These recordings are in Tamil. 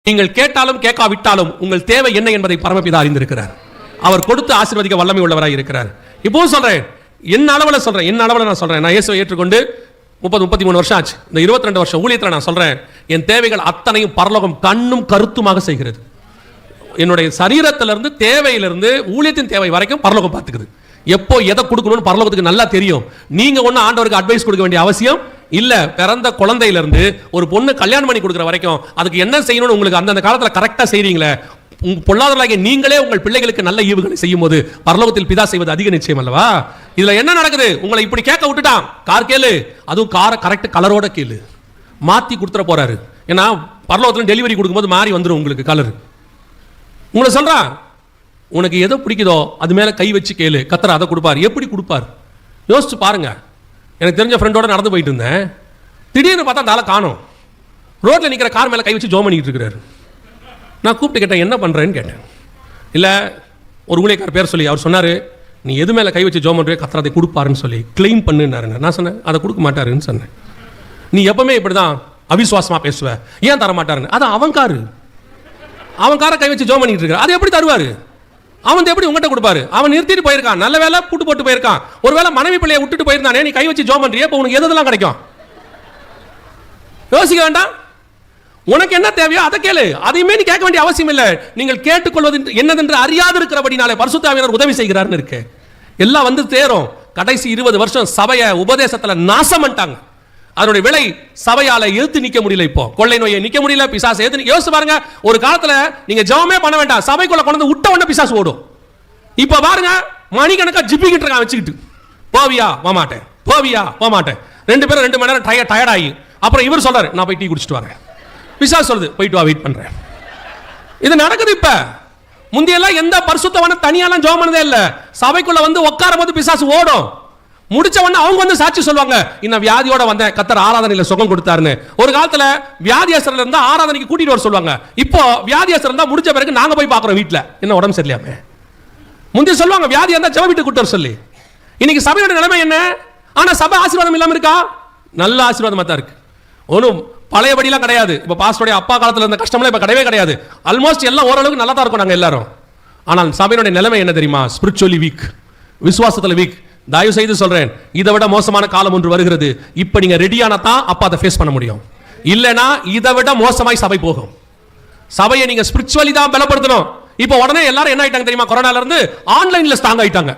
நீங்கள் கேட்டாலும் கேட்காவிட்டாலும் உங்கள் தேவை என்ன என்பதை பரமபிதா அறிந்திருக்கிறார். அவர் கொடுத்து ஆசீர்வதிக்க வல்லமை உள்ளவராய் இருக்கிறார். இப்போ சொல்றேன், என்ன அளவில் நான் சொல்றேன். நான் இயேசுவை ஏற்றுக்கொண்டு 33 வருஷம் ஆச்சு. இந்த 22 வருஷம் ஊழியத்தில் நான் சொல்றேன், என் தேவைகள் அத்தனையும் பரலோகம் கண்ணும் கருத்துமாக செய்கிறது. என்னுடைய சரீரத்திலிருந்து தேவையிலிருந்து ஊழியத்தின் தேவை வரைக்கும் பரலோகம் பார்த்துக்குது. எப்போ எதை கொடுக்கணும்னு பரலோகத்துக்கு நல்லா தெரியும். நீங்க ஒன்னும் ஆண்டவருக்கு அட்வைஸ் கொடுக்க வேண்டிய அவசியம் இல்ல. பிறந்த குழந்தையிலிருந்து ஒரு பொண்ணு கல்யாணம் பண்ணி கொடுக்குற வரைக்கும் அதுக்கு என்ன செய்யணும்னு உங்களுக்கு அந்த காலத்தில் கரெக்டா செய்றீங்களே. பொல்லாதவர்களாகிய நீங்களே உங்கள் பிள்ளைகளுக்கு நல்ல ஈவுகளை செய்யும் போது பரலோகத்தில் பிதா செய்வது அதிக நிச்சயம் அல்லவா? இதுல என்ன நடக்குது? உங்களை இப்படி கேட்க விட்டுட்டான். கார் கேளு, அதுவும் காரை கரெக்ட் கலரோட கேளு. மாத்தி கொடுத்துட போறாரு. ஏன்னா பரலோகத்தில் டெலிவரி கொடுக்கும்போது மாறி வந்துடும் உங்களுக்கு கலர். உங்களை சொல்றான், உனக்கு எதை பிடிக்குதோ அது மேல கை வச்சு கேளு, கத்தர் அதை கொடுப்பார். எப்படி கொடுப்பார் யோசிச்சு பாருங்க. எனக்கு தெரிஞ்ச ஃப்ரெண்டோட நடந்து போயிட்டு இருந்தேன். திடீர்னு பார்த்தா அந்த ஆளை காணோம். ரோட்ல நிற்கிற கார் மேல கை வச்சு ஜோம் பண்ணிட்டு இருக்கிறாரு. நான் கூப்பிட்டு கேட்டேன், என்ன பண்றேன்னு கேட்டேன். இல்லை, ஒரு ஊழியக்கார பேர் சொல்லி அவர் சொன்னார், நீ எது மேலே கை வச்சு ஜோம் பண்ணுறே கத்தர் அதை கொடுப்பாருன்னு சொல்லி கிளைம் பண்ணுன்னாருங்க. நான் சொன்னேன், அதை கொடுக்க மாட்டாருன்னு சொன்னேன். நீ எப்பவுமே இப்படி தான் அவிசுவாசமாக பேசுவ, ஏன் தர மாட்டாருன்னு. அது அவன் காரை கை வச்சு ஜோம் பண்ணிட்டு இருக்காரு. அது எப்படி தருவாரு? அவன் எப்படி உங்கள்கிட்ட கொடுப்பாரு? அவன் நிறுத்திட்டு போயிருக்கான், நல்ல வேலை கூட்டு போட்டு போயிருக்கான். ஒருவேளை மனைவி பிள்ளையை விட்டுட்டு போயிருந்தானே, நீ கை வச்சு ஜோம் பண்றியே, இப்போ உனக்கு எதெல்லாம் கிடைக்கும்? யோசிக்க வேண்டாம். உனக்கு என்ன தேவையோ அதை கேளு. அதையுமே நீ கேட்க வேண்டிய அவசியம் இல்லை. நீங்கள் கேட்டுக்கொள்வது என்னதென்று அறியாது இருக்கிறபடினாலே பரிசுத்த ஆவியானவர் உதவி செய்கிறார்னு இருக்கு. எல்லாம் வந்து தேரும். கடைசி 20 வருஷம் சபையை உபதேசத்துல நாசம் பண்ணிட்டாங்க. அதனுடைய விலை சபையால எதிர்த்து நிக்க முடியல. இப்போ கொள்ளை நோயை நிக்க முடியல, பிசாசை எதிர்த்து யோசிச்சு பாருங்க. ஒரு காலத்துல நீங்க ஜெபமே பண்ண வேண்டாம், சபைக்குள்ள கொண்டு வந்து விட்ட உடனே பிசாசு ஓடும். இப்ப பாருங்க, மணிக்கணக்கா ஜிப்பிக்கிட்டு இருக்கான் வச்சுக்கிட்டு. போவியா போமாட்டேன், போவியா போமாட்டேன். 2 பேரும் 2 மணி நேரம் டயர்ட் ஆகி அப்புறம் இவர் சொல்றாரு, நான் போய் டீ குடிச்சிட்டு வரேன். பிசாசு சொல்லுது, போயிட்டு வா, வெயிட் பண்றேன். இது நடக்குது. இப்ப முந்தியெல்லாம் எந்த பரிசுத்தவன தனியாலாம் ஜெபம் பண்ணதே இல்ல. சபைக்குள்ள வந்து உட்காரும் போது பிசாசு ஓடும். முடிச்ச உடனே அவங்க வந்து சாட்சி சொல்லுவாங்க, இந்த வியாதியோட வந்தேன், கத்தர் ஆராதனையில சுகம் கொடுத்தாருன்னு. ஒரு காலத்துல வியாதியஸ்தர்ல இருந்தா ஆராதனைக்கு கூட்டிட்டு வர சொல்லுவாங்க. இப்போ வியாதியஸ்தர் இருந்தா முடிச்ச பிறகு நாங்க போய் பாக்குறோம் வீட்டுல என்ன உடம்பு சரியில்லாம. முந்தைய சொல்லுவாங்க வியாதி இருந்தா ஜெப வீட்டு கூட்டு வர சொல்லி. இன்னைக்கு சபையோட நிலைமை என்ன? ஆனா சபை ஆசீர்வாதம் இல்லாம இருக்கா? நல்ல ஆசீர்வாதமா தான் இருக்கு. ஒன்றும் பழையபடிலாம் கிடையாது. இப்போ பாஸ்டருடைய அப்பா காலத்தில் இருந்த கஷ்டம்லாம் இப்போ கிடையவே கிடையாது. ஆல்மோஸ்ட் எல்லாம் ஓரளவுக்கு நல்லா தான் இருக்கும் நாங்கள் எல்லாரும். ஆனால் சபையினுடைய நிலைமை என்ன தெரியுமா? ஸ்பிரிச்சுவலி வீக், விசுவாசத்தில் வீக். தயவு செய்து சொல்றேன், இதை விட மோசமான காலம் ஒன்று வருகிறது. இப்போ நீங்க ரெடியானா தான் அப்பா அதை ஃபேஸ் பண்ண முடியும். இல்லைனா இதை விட மோசமாய் சபை போகும். சபையை நீங்க ஸ்பிரிச்சுவலி தான் பலப்படுத்தணும். இப்போ உடனே எல்லாரும் என்ன ஆயிட்டாங்க தெரியுமா? கொரோனால இருந்து ஆன்லைன்ல ஸ்ட்ராங் ஆயிட்டாங்க.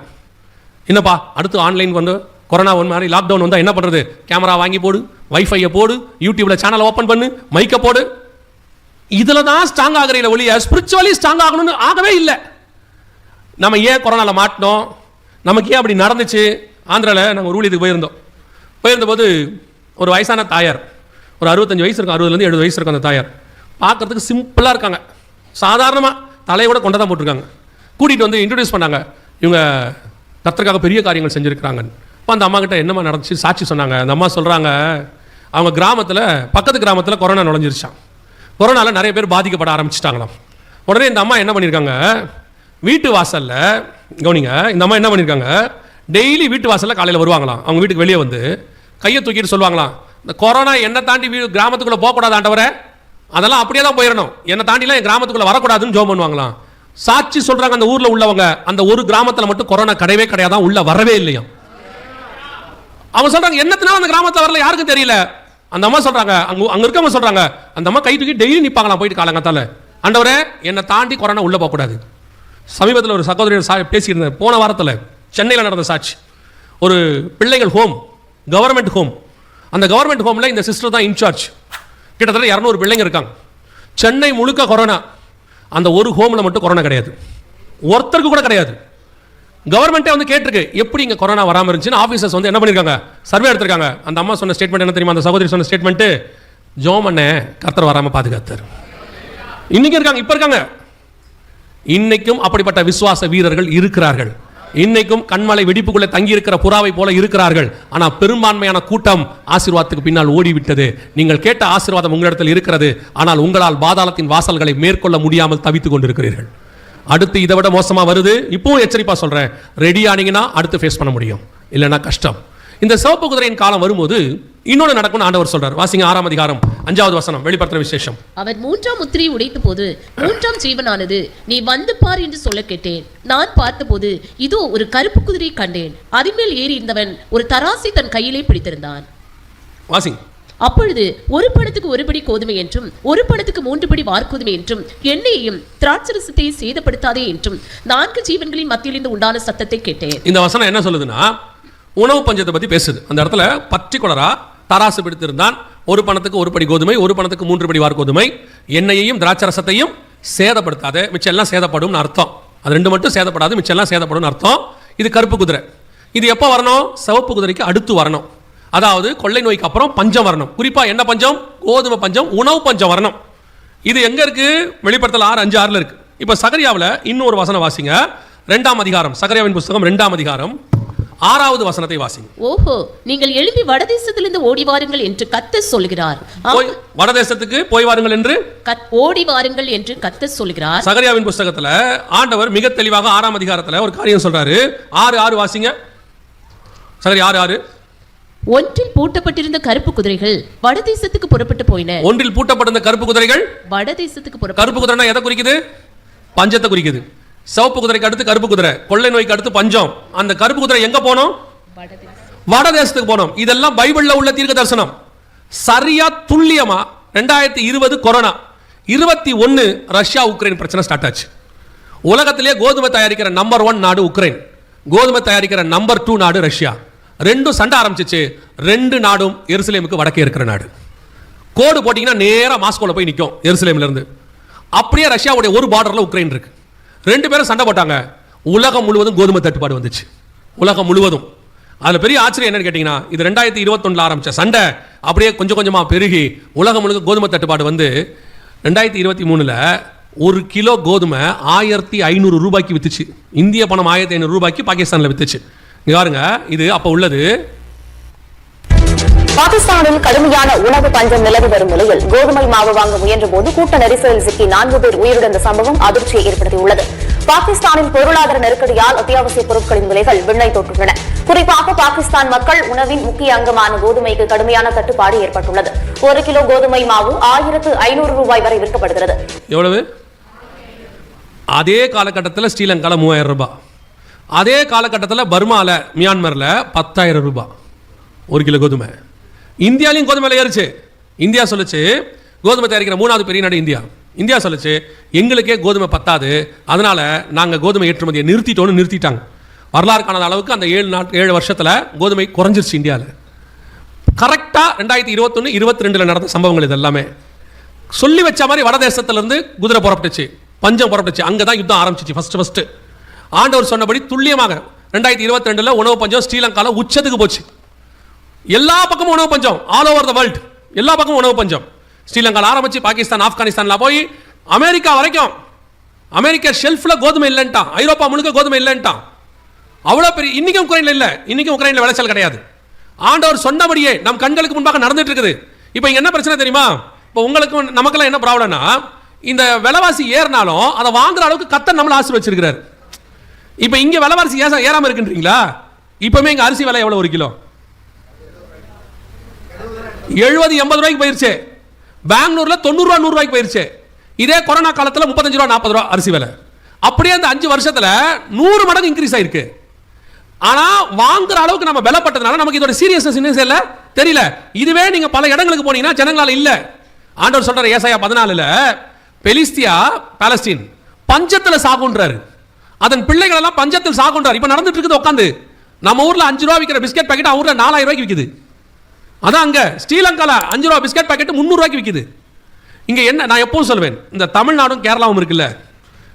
என்னப்பா அடுத்து ஆன்லைன் வந்து கொரோனா ஒன் மாதிரி லாக்டவுன் வந்தா என்ன பண்றது? கேமரா வாங்கி போடு, வைஃபையை போடு, யூடியூப்ல சேனல் ஓபன் பண்ணு, மைக்க போடு. இதுல தான் ஸ்ட்ராங் ஆகுறீங்க ஒழிய ஸ்பிரிச்சுவலி ஸ்ட்ராங் ஆகணும்னு ஆகவே இல்லை. நம்ம ஏன் கொரோனால மாட்டோம்? நமக்கு ஏன் அப்படி நடந்துச்சு? ஆந்திரால நாங்கள் ஒரு ஊழியத்துக்கு போயிருந்தபோது ஒரு வயசான தாயார், ஒரு 65 வயசு இருக்கும், 60 70 வயசு இருக்கும். அந்த தாயார் பார்க்கறதுக்கு சிம்பிளா இருக்காங்க. சாதாரணமா தலையோட கொண்டை தான் போட்டிருக்காங்க. கூட்டிட்டு வந்து இன்ட்ரோடியூஸ் பண்ணாங்க, இவங்க கர்த்தருக்காக பெரிய காரியங்கள் செஞ்சிருக்கிறாங்க. அந்த அம்மா கிட்ட என்னமா நடந்துச்சு சாட்சி சொன்னாங்க. அந்த அம்மா சொல்றாங்க, அவங்க கிராமத்தில் பக்கத்து கிராமத்தில் கொரோனா நுழைஞ்சிருச்சான். கொரோனால நிறைய பேர் பாதிக்கப்பட ஆரம்பிச்சிட்டாங்களாம். உடனே இந்த அம்மா என்ன பண்ணியிருக்காங்க, வீட்டு வாசல்ல கவனிங்க, இந்த அம்மா என்ன பண்ணியிருக்காங்க, டெய்லி வீட்டு வாசல்ல காலையில் வருவாங்களாம். அவங்க வீட்டுக்கு வெளியே வந்து கையை தூக்கிட்டு சொல்லுவாங்களாம், இந்த கொரோனா என்னை தாண்டி கிராமத்துக்குள்ள போகக்கூடாது ஆண்டவரே, அதெல்லாம் அப்படியே தான் போயிடணும், என்னை தாண்டிலாம் என் கிராமத்துக்குள்ள வரக்கூடாதுன்னு ஜெபம் பண்ணுவாங்களாம். சாட்சி சொல்றாங்க, அந்த ஊர்ல உள்ளவங்க அந்த ஒரு கிராமத்தில் மட்டும் கொரோனா கிடையவே கிடையாதான், உள்ள வரவே இல்லையா. அவங்க சொல்றாங்க, என்னத்தினால அந்த கிராமத்தில் வரல யாருக்கும் தெரியல. அந்த அம்மா சொல்றாங்க, அங்க இருக்கவங்க சொல்றாங்க, அந்த அம்மா கை தூக்கி டெய்லி நிப்பாங்களாம் போயிட்டு காலங்கத்தால, ஆண்டவரே என்னை தாண்டி கொரோனா உள்ள போகக்கூடாது. சமீபத்தில் ஒரு சகோதரர் பேசியிருந்தேன், போன வாரத்தில் சென்னையில் நடந்த சாட்சி. ஒரு பிள்ளைகள் ஹோம், கவர்மெண்ட் ஹோம். அந்த கவர்மெண்ட் ஹோம்ல இந்த சிஸ்டர் தான் இன்சார்ஜ். கிட்டத்தட்ட 200 பிள்ளைங்க இருக்காங்க. சென்னை முழுக்க கொரோனா. அந்த ஒரு ஹோம்ல மட்டும் கொரோனா கிடையாது, ஒருத்தருக்கு கூட கிடையாது. கவர்மெண்ட்டே வந்து கேட்டிருக்கு, எப்படி இங்கே கொரோனா வராமல் இருந்துச்சுன்னு. ஆஃபீஸர்ஸ் வந்து என்ன பண்ணியிருக்காங்க, சர்வே எடுத்திருக்காங்க. அந்த அம்மா சொன்ன ஸ்டேட்மெண்ட் என்ன தெரியுமா? அந்த சகோதரி சொன்ன ஸ்டேட்மெண்ட், ஜோம் பண்ண கர்த்தர் வராமல் பாதுகாத்தார். இன்னைக்கு இருக்காங்க, இப்போ இருக்காங்க. இன்னைக்கும் அப்படிப்பட்ட விசுவாச வீரர்கள் இருக்கிறார்கள். இன்னைக்கும் கண்மலை வெடிப்புக்குள்ளே தங்கி இருக்கிற புறாவை போல இருக்கிறார்கள். ஆனால் பெரும்பான்மையான கூட்டம் ஆசீர்வாதத்துக்கு பின்னால் ஓடிவிட்டது. நீங்கள் கேட்ட ஆசீர்வாதம் உங்களிடத்தில் இருக்கிறது, ஆனால் உங்களால் பாதாளத்தின் வாசல்களை மேற்கொள்ள முடியாமல் தவித்துக் கொண்டிருக்கிறீர்கள். அடுத்து இதை விட மோசமா வருது. இப்பவும் எச்சரிப்பா சொல்றேன், ரெடி ஆனீங்கன்னா அடுத்து ஃபேஸ் பண்ண முடியும், இல்லைன்னா கஷ்டம். இந்த சிவப்பு குதிரையின் காலம் வரும்போது இன்னொன்று நடக்கும்னு ஆண்டவர் சொல்றார். வாசிங்க 6ஆம் அதிகாரம் 5வது வசனம் வெளிப்படுத்தின விசேஷம். அவர் 3ஆம் முத்திரையை உடைத்த போது 3ஆம் ஜீவனானது நீ வந்து பார் என்று சொல்ல கேட்டேன். நான் பார்த்தபோது இதோ ஒரு கருப்பு குதிரையை கண்டேன். அதின்மேல் ஏறி இருந்தவன் ஒரு தராசை தன் கையிலே பிடித்திருந்தான். வாசிங். அப்பொழுது ஒரு பணத்துக்கு 1 படி கோதுமை என்றும் 1 பணத்துக்கு 3 படி வார்கோதுமை என்றும் எண்ணெயையும் திராட்சரசத்தையும் சேதப்படுத்தாதே என்றும் 4 ஜீவன்களின் மத்தியிலிருந்து உண்டான சத்தத்தை கேட்டேன். இந்த வசனம் என்ன சொல்லுதுன்னா, உணவு பஞ்சத்தை பத்தி பேசுது. அந்த இடத்துல பர்டிகுலரா தராசு பிடித்திருந்தான். 1 பணத்துக்கு 1 படி கோதுமை, 1 பணத்துக்கு 3 படி வார்கோதுமை, எண்ணெயையும் திராட்சரசத்தையும் சேதப்படுத்தாது. மிச்சம் எல்லாம் சேதப்படும் அர்த்தம். அது 2 மட்டும் சேதப்படாது, மிச்சம் எல்லாம் சேதப்படும் அர்த்தம். இது கருப்பு குதிரை. இது எப்போ வரணும்? சிவப்பு குதிரைக்கு அடுத்து வரணும். அதாவது கொள்ளை நோய்க்கு அப்புறம் பஞ்சம் வரணும். குறிப்பா என்ன பஞ்சம்? கோதுமை பஞ்சம், உணவு பஞ்சம் வரணும். இது எங்க இருக்கு? வெளிப்படுத்தல் 6:5-6 இருக்கு. இப்ப சகரியாவில் இன்னொரு வசனம் வாசிங்க. 2ஆம் அதிகாரம், சகரியாவின் புத்தகம் 2ஆம் அதிகாரம் 6வது வசனத்தை வாசிங்க. ஓஹோ, நீங்கள் எழுப்பி வடதேசத்திலிருந்து ஓடி வாருங்கள் என்று கர்த்தர் சொல்கிறார். வடதேசத்துக்கு போய் வாருங்கள் என்று ஓடி வாருங்கள் என்று கர்த்தர் சொல்கிறார். சகரியாவின் புத்தகத்துல ஆண்டவர் மிக தெளிவாக 6ஆம் அதிகாரத்துல ஒரு காரியம் சொல்றாரு. 6:6 வாசிங்க. சகரியா 6:6. ஒன்றில் பூட்டப்பட்டிருந்த கருப்பு குதிரைகள் வடதேசத்துக்கு புறப்பட்டு போயின. ஒன்றில் பூட்டப்பட்டிருந்த கருப்பு குதிரைகள் வடதேசத்துக்கு புறப்பட்டு. கருப்பு குதிரைனா எதை குறிக்குது? பஞ்சத்தை குறிக்குது. சிவப்பு குதிரைக்கு அடுத்து கருப்பு குதிரை, கொள்ளை நோய்க்கு அடுத்து பஞ்சம். அந்த கருப்பு குதிரை எங்க போனோம்? வடதேசத்துக்கு போனோம். இதெல்லாம் பைபிள்ல உள்ள தீர்க்க தரிசனம். சரியா துல்லியமா 2020 கொரோனா, 21 ரஷ்யா உக்ரைன் பிரச்சனை ஸ்டார்ட் ஆச்சு. உலகத்திலே கோதுமை தயாரிக்கிற நம்பர் 1 நாடு உக்ரைன், கோதுமை தயாரிக்கிற நம்பர் 2 நாடு ரஷ்யா. ரெண்டும் சண்டை ஆரம்பிச்சிச்சு. 2 நாடும் எருசலேமுக்கு வடக்கே இருக்கிற நாடு. கோடு போட்டீங்கன்னா நேரா மாஸ்கோல போய் நிற்கும் எருசலேம்ல இருந்து. அப்படியே ரஷ்யாவுடைய ஒரு பார்டர்ல உக்ரைன் இருக்கு. 2 பேரும் சண்டை போட்டாங்க. உலகம் முழுவதும் கோதுமை தட்டுப்பாடு வந்துச்சு. உலகம் முழுவதும். அதுல பெரிய ஆச்சரியம் என்னன்னு கேட்டீங்கன்னா, இது 2021 ஆரம்பிச்ச சண்டை அப்படியே கொஞ்சம் கொஞ்சமா பெருகி உலகம் முழுக்க கோதுமை தட்டுப்பாடு வந்து 2023 1 கிலோ கோதுமை 1500 ரூபாய்க்கு வித்துச்சு. இந்திய பணம் 1500 ரூபாய்க்கு பாகிஸ்தான்ல வித்துச்சு. பாருங்க, இது அப்ப உள்ளது. பாகிஸ்தானில் கடுமையான உணவு பஞ்சம் நிலவி வரும் நிலையில் கோதுமை மாவு வாங்க முயன்ற போது கூட்ட நெரிசலில் சிக்கி 4 பேர் உயிரிழந்த சம்பவம் அதிர்ச்சியை ஏற்படுத்தியுள்ளது. பாகிஸ்தானின் பொருளாதார நெருக்கடியால் அத்தியாவசிய பொருட்களின் விலைகள் விண்ணை தொட்டுள்ளன. குறிப்பாக பாகிஸ்தான் மக்கள் உணவின் முக்கிய அங்கமான கோதுமைக்கு கடுமையான தட்டுப்பாடு ஏற்பட்டுள்ளது. 1 கிலோ கோதுமை மாவு 1500 ரூபாய் வரை விற்கப்படுகிறது. எவ்வளவு? அதே காலகட்டத்தில் ஸ்ரீலங்கால 3000 ரூபாய், அதே காலகட்டத்தில் பர்மால மியான்மர்ல 10,000 ரூபாய் 1 கிலோ கோதுமை. இந்தியாலையும் கோதுமை ஏறிச்சு. இந்தியா சொல்லுச்சு, கோதுமை தயாரிக்கிற 3வது பெரிய நாடு இந்தியா. இந்தியா சொல்லுச்சு, எங்களுக்கே கோதுமை பத்தாது, அதனால நாங்கள் கோதுமை ஏற்றுமதியை நிறுத்திட்டாங்க. வரலாறு காணாத அளவுக்கு அந்த 7 வருஷத்தில் கோதுமை குறைஞ்சிருச்சு இந்தியாவில். கரெக்டாக 2021, 22 நடந்த சம்பவங்கள் இது எல்லாமே. சொல்லி வச்ச மாதிரி வடதேசத்திலிருந்து குதிரை புறப்பட்டுச்சு, பஞ்சம் புறப்பட்டுச்சு. அங்கே தான் யுத்தம் ஆரம்பிச்சிச்சு ஃபர்ஸ்ட். ஆண்டவர் சொன்னபடி துல்லியமாக 2022 உணவு பஞ்சம் ஸ்ரீலங்காவில் உச்சத்துக்கு போச்சு. எல்லா பக்கமும் உணவு பஞ்சம், ஆல் ஓவர் த வேர்ல்ட் எல்லா பக்கமும் உணவு பஞ்சம். ஸ்ரீலங்காவில் ஆரம்பிச்சு பாகிஸ்தான், ஆப்கானிஸ்தான்ல போய் அமெரிக்கா வரைக்கும். அமெரிக்கா ஷெல்ஃப்ல கோதுமை இல்லைன்ட்டான், ஐரோப்பா முழுக்க கோதுமை இல்லைன்ட்டான். அவ்வளோ பெரிய. இன்னைக்கும் உக்ரைன்ல இல்லை, இன்னைக்கும் உக்ரைன்ல விளைச்சல் கிடையாது. ஆண்டவர் சொன்னபடியே நம் கண்களுக்கு முன்பாக நடந்துட்டு இருக்குது. இப்போ இங்க என்ன பிரச்சனை தெரியுமா? இப்போ உங்களுக்கு நமக்கெல்லாம் என்ன ப்ராப்ளம்னா, இந்த விலைவாசி ஏறினாலும் அதை வாங்குற அளவுக்கு கர்த்தர் நம்மள ஆசீர்வதிச்சிருக்கிறார். இப்போ இங்க விலைவாசி ஏறாம இருக்குன்றீங்களா? இப்பவுமே இங்க அரிசி விலை எவ்வளவு? 1 கிலோ 70-80 ரூபாய்க்கு போயிருச்சு. பெங்களூர்ல 90 ரூபா 100 ரூபாய்க்கு போயிருச்சு. இதே கொரோனா காலத்தில் 35 ரூபா 40 ரூபா அரிசி விலை. அப்படியே அந்த 5 வருஷத்துல 100 மடங்கு இன்க்ரீஸ் ஆயிருக்கு. ஆனா வாங்குற அளவுக்கு நம்ம விலைப்பட்டதுனால நமக்கு இதோட சீரியஸ்னஸ் இன்னும் தெரியல. இதுவே நீங்க பல இடங்களுக்கு போனீங்கன்னா ஜனங்களால இல்ல. ஆண்டவர் சொல்றாரு ஏசாயா 14ல, பெலிஸ்தியா பாலஸ்தீன் பஞ்சத்துல சாகுன்றாரு, அதன் பிள்ளைகள் எல்லாம் பஞ்சத்தில் சாகுன்றார். இப்ப நடந்துட்டு இருக்குது உட்காந்து. நம்ம ஊர்ல 5 ரூபா விற்கிற பிஸ்கட் பாக்கெட் ஊர்ல 4000 ரூபாய்க்கு விற்குது. அதான் அங்க ஸ்ரீலங்கால 5 ரூபா பிஸ்கட் பாக்கெட் 300 ரூபாய்க்கு விற்குது. இங்க என்ன, நான் எப்பவும் சொல்வேன், இந்த தமிழ்நாடும் கேரளாவும் இருக்குல்ல,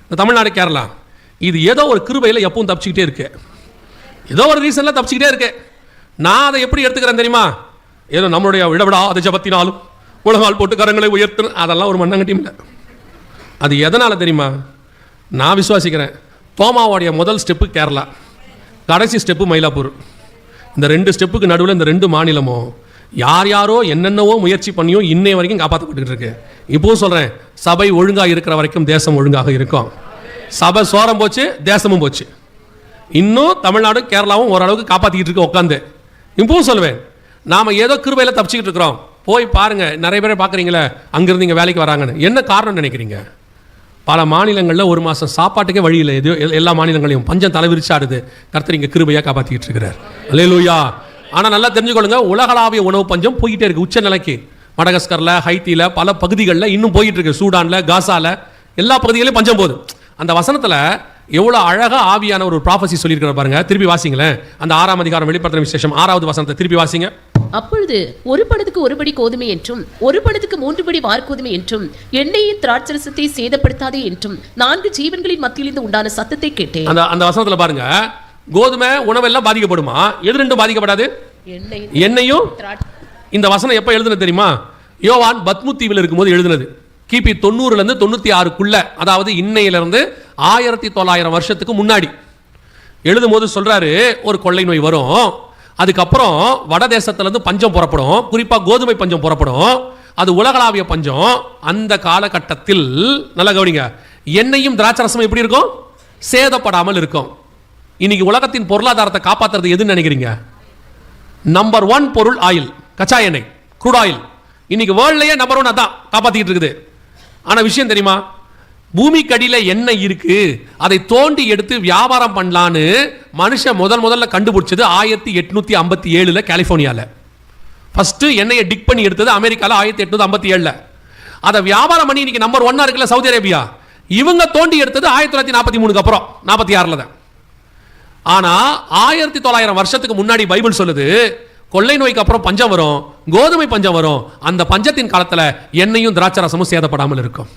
இந்த தமிழ்நாடு கேரளா இது ஏதோ ஒரு கிருபையில எப்பவும் தப்பிச்சுக்கிட்டே இருக்கு, ஏதோ ஒரு ரீசன்ல தப்பிச்சுக்கிட்டே இருக்கு. நான் அதை எப்படி எடுத்துக்கிறேன் தெரியுமா? ஏதோ நம்மளுடைய விடவிடா அதை ஜபத்தினாலும் உலகால் போட்டு கரங்களை உயர்த்து, அதெல்லாம் ஒரு மண்ணங்கட்டியும் இல்லை. அது எதனால தெரியுமா? நான் விசுவாசிக்கிறேன், தோமாவோடைய முதல் ஸ்டெப்பு கேரளா, கடைசி ஸ்டெப்பு மயிலாப்பூர். இந்த 2 ஸ்டெப்புக்கு நடுவில் இந்த 2 மாநிலமும் யார் யாரோ என்னென்னவோ முயற்சி பண்ணியும் இன்னைய வரைக்கும் காப்பாற்றப்பட்டு இருக்கு. இப்போவும் சொல்றேன், சபை ஒழுங்காக இருக்கிற வரைக்கும் தேசம் ஒழுங்காக இருக்கும். சபை சோரம் போச்சு, தேசமும் போச்சு. இன்னும் தமிழ்நாடும் கேரளாவும் ஓரளவுக்கு காப்பாற்றிக்கிட்டு இருக்கு உட்காந்து. இப்பவும் சொல்லுவேன், நாம ஏதோ கிருபையில தப்பிச்சுக்கிட்டு இருக்கிறோம். போய் பாருங்க, நிறைய பேரை பார்க்குறீங்களே அங்கிருந்து இங்கே வேலைக்கு வராங்கன்னு. என்ன காரணம் நினைக்கிறீங்க? பல மாநிலங்களில் ஒரு மாதம் சாப்பாட்டுக்கே வழி இல்லை. எது எல்லா மாநிலங்களையும் பஞ்சம் தலைவிரிச்சாடுது. கர்த்தர் இங்கே கிருபையாக காப்பாற்றிக்கிட்டு இருக்கிறார். அல்லேலூயா. ஆனால் நல்லா தெரிஞ்சுக்கொள்ளுங்க, உலகளாவிய உணவு பஞ்சம் போய்கிட்டே இருக்கு உச்ச நிலைக்கு. மடகஸ்கரில், ஹைத்தியில், பல பகுதிகளில் இன்னும் போயிட்டு இருக்கு. சூடானில், காசாவில், எல்லா பகுதிகளையும் பஞ்சம் போகுது. அந்த வசனத்தில் எவ்வளோ அழகாக ஆவியான ஒரு ப்ராஃபஸி சொல்லியிருக்கிற பாருங்க. திருப்பி வாசிங்களேன். அந்த 6ஆம் அதிகாரம் வெளிப்படுத்தின விசேஷம் 6வது வசனத்தை திருப்பி வாசிங்க. அப்பொழுது ஒரு படத்துக்கு 1 படி கோதுமை என்றும் 1 படத்துக்கு 3 படி வார்கோதுமை என்றும் எண்ணெயின் திராட்சரசத்தை சேதப்படுத்தாதே என்றும் 4 ஜீவன்களின் மத்தியிலிருந்து உண்டான சத்தத்தை கேட்டேன். அந்த வசனத்துல பாருங்க, கோதுமை உணவெல்லாம் பாதிக்கப்படுமா? எது ரெண்டும் பாதிக்கப்படாது? எண்ணெயும். இந்த வசனம் எப்ப எழுதுனது தெரியுமா? யோவான் பத்மு தீவில் இருக்கும்போது எழுதுனது. கிபி 90லேருந்து 96க்குள்ள, அதாவது இன்னையிலிருந்து 1900 வருஷத்துக்கு முன்னாடி எழுதும் போது சொல்றாரு, ஒரு கொள்ளை நோய் வரும், அதுக்கப்புறம் வட தேசத்திலிருந்து பஞ்சம் புறப்படும், குறிப்பா கோதுமை பஞ்சம் புறப்படும், அது உலகளாவிய பஞ்சம். அந்த காலகட்டத்தில் நல்லா கவனிங்க, எண்ணெயும் திராட்சரசமும் எப்படி இருக்கும்? சேதப்படாமல் இருக்கும். இன்னைக்கு உலகத்தின் பொருளாதாரத்தை காப்பாற்றுறது எதுன்னு நினைக்கிறீங்க? நம்பர் 1 பொருள் ஆயில், கச்சா எண்ணெய், க்ரூட் ஆயில். இன்னைக்கு வேர்ல்ட்லயே நம்பர் 1 அதான் காப்பாத்திட்டு இருக்குது. ஆனா விஷயம் தெரியுமா? பூமிக்கு அடியில எண்ணெய் இருக்கு, அதை தோண்டி எடுத்து வியாபாரம் பண்ணலான்னு மனுஷன் முதல்ல கண்டுபிடிச்சது 1857 கலிபோர்னியால. ஃபர்ஸ்ட் எண்ணெயை டிக் பண்ணி எடுத்தது அமெரிக்கால 1857. அதை வியாபாரம் பண்ணி இன்னைக்கு நம்பர் 1 இருக்குல்ல சவுதி அரேபியா, இவங்க தோண்டி எடுத்தது 1943க்கு அப்புறம் 46ல தான். ஆனா 1900 வருஷத்துக்கு முன்னாடி பைபிள் சொல்லுது, கொள்ளை நோய்க்கு அப்புறம் பஞ்சம் வரும், கோதுமை பஞ்சம் வரும். அந்த பஞ்சத்தின் காலத்துல எண்ணெயும் திராட்சரசமும் சேதப்படாமல் இருக்கும்.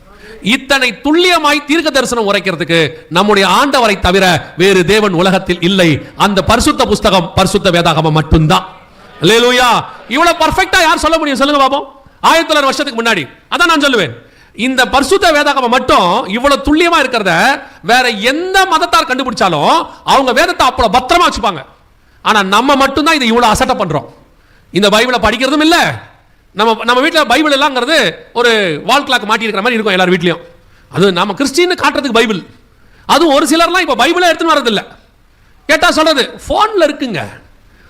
இத்தனை துல்லியமாய் தீர்க்க தரிசனம் உரைக்கிறதுக்கு நம்முடைய ஆண்டவரை தவிர வேறு தேவன் உலகத்தில் இல்லை. அந்த பரிசுத்த புஸ்தகம், பரிசுத்த வேதாகமம் மட்டும்தான். அல்லேலூயா. இவ்வளவு பர்ஃபெக்ட்டா யார் சொல்ல முடியும்? சொல்லுங்க பாப்போம். 1900 வருஷத்துக்கு முன்னாடி. அதான் நான் சொல்லுவேன், இந்த பரிசுத்த வேதாகமம் மட்டும் இவ்வளவு துல்லியமா இருக்கிறத வேற எந்த மதத்தார் கண்டுபிடிச்சாலும் அவங்க வேதத்தை அவ்வளவு பத்திரமா வச்சுப்பாங்க. ஆனா நம்ம மட்டும்தான் இதை இவ்வளவு அசட்டை பண்றோம். இந்த பைபிளை படிக்கிறதும் இல்ல. நம்ம வீட்டில் பைபிள் எல்லாங்கிறது ஒரு வால் கிளாக் மாட்டி இருக்கிற மாதிரி இருக்கும் எல்லார் வீட்லையும். அது நம்ம கிறிஸ்டின்னு காட்டுறதுக்கு பைபிள். அதுவும் ஒரு சிலர்லாம் இப்போ பைபிளே எடுத்துன்னு வரதில்லை. கேட்டால் சொல்றது ஃபோனில் இருக்குங்க.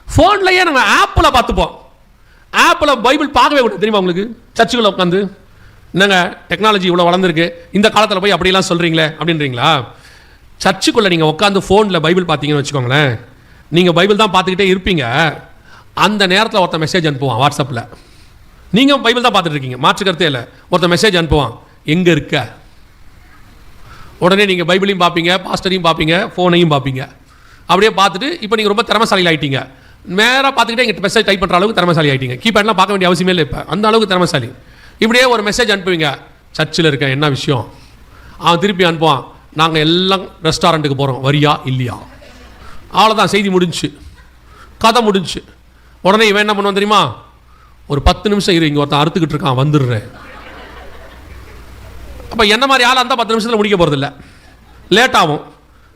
ஃபோன்லையே நம்ம ஆப்பில் பார்த்துப்போம். ஆப்பில் பைபிள் பார்க்கவே கூடாது தெரியுமா உங்களுக்கு? சர்ச்சுக்குள்ள உட்காந்து என்னங்க டெக்னாலஜி இவ்வளோ வளர்ந்துருக்கு, இந்த காலத்தில் போய் அப்படிலாம் சொல்கிறீங்களே அப்படின்றீங்களா? சர்ச்சுக்குள்ளே நீங்கள் உட்காந்து ஃபோனில் பைபிள் பார்த்தீங்கன்னு வச்சுக்கோங்களேன், நீங்கள் பைபிள் தான் பார்த்துக்கிட்டே இருப்பீங்க. அந்த நேரத்தில் ஒருத்தன் மெசேஜ் அனுப்புவான் வாட்ஸ்அப்பில். நீங்கள் பைபிள் தான் பார்த்துட்டு இருக்கீங்க, மாற்று கருத்தே இல்லை. ஒருத்தன் மெசேஜ் அனுப்புவான், எங்கே இருக்க? உடனே நீங்கள் பைபிளையும் பார்ப்பீங்க, பாஸ்டரையும் பார்ப்பீங்க, ஃபோனையும் பார்ப்பீங்க. அப்படியே பார்த்துட்டு இப்போ நீங்கள் ரொம்ப திறமைசாலி ஆகிட்டீங்க. நேராக பார்த்துக்கிட்டே எங்கள் மெசேஜ் டைப் பண்ணுற அளவுக்கு திறமைசாலி ஆகிட்டீங்க. கீபேட்லாம் பார்க்க வேண்டிய அவசியமே இல்லை. இப்போ அந்த அளவுக்கு திறமைசாலி. இப்படியே ஒரு மெசேஜ் அனுப்புவீங்க, சர்ச்சில் இருக்கேன், என்ன விஷயம்? அவன் திருப்பி அனுப்புவான், நாங்கள் எல்லாம் ரெஸ்டாரண்ட்டுக்கு போகிறோம், வரியா இல்லையா? அவ்வளோதான், செய்தி முடிஞ்சு, கதை முடிஞ்சு. உடனே இவன் என்ன பண்ணுவான் தெரியுமா? ஒரு 10 நிமிஷம் இரு, இங்கே ஒருத்தன் அறுத்துக்கிட்டு இருக்கான், வந்துடுறேன். அப்போ என்ன மாதிரி ஆள் அந்த 10 நிமிஷத்தில் முடிக்க போகிறதில்ல, லேட் ஆகும்.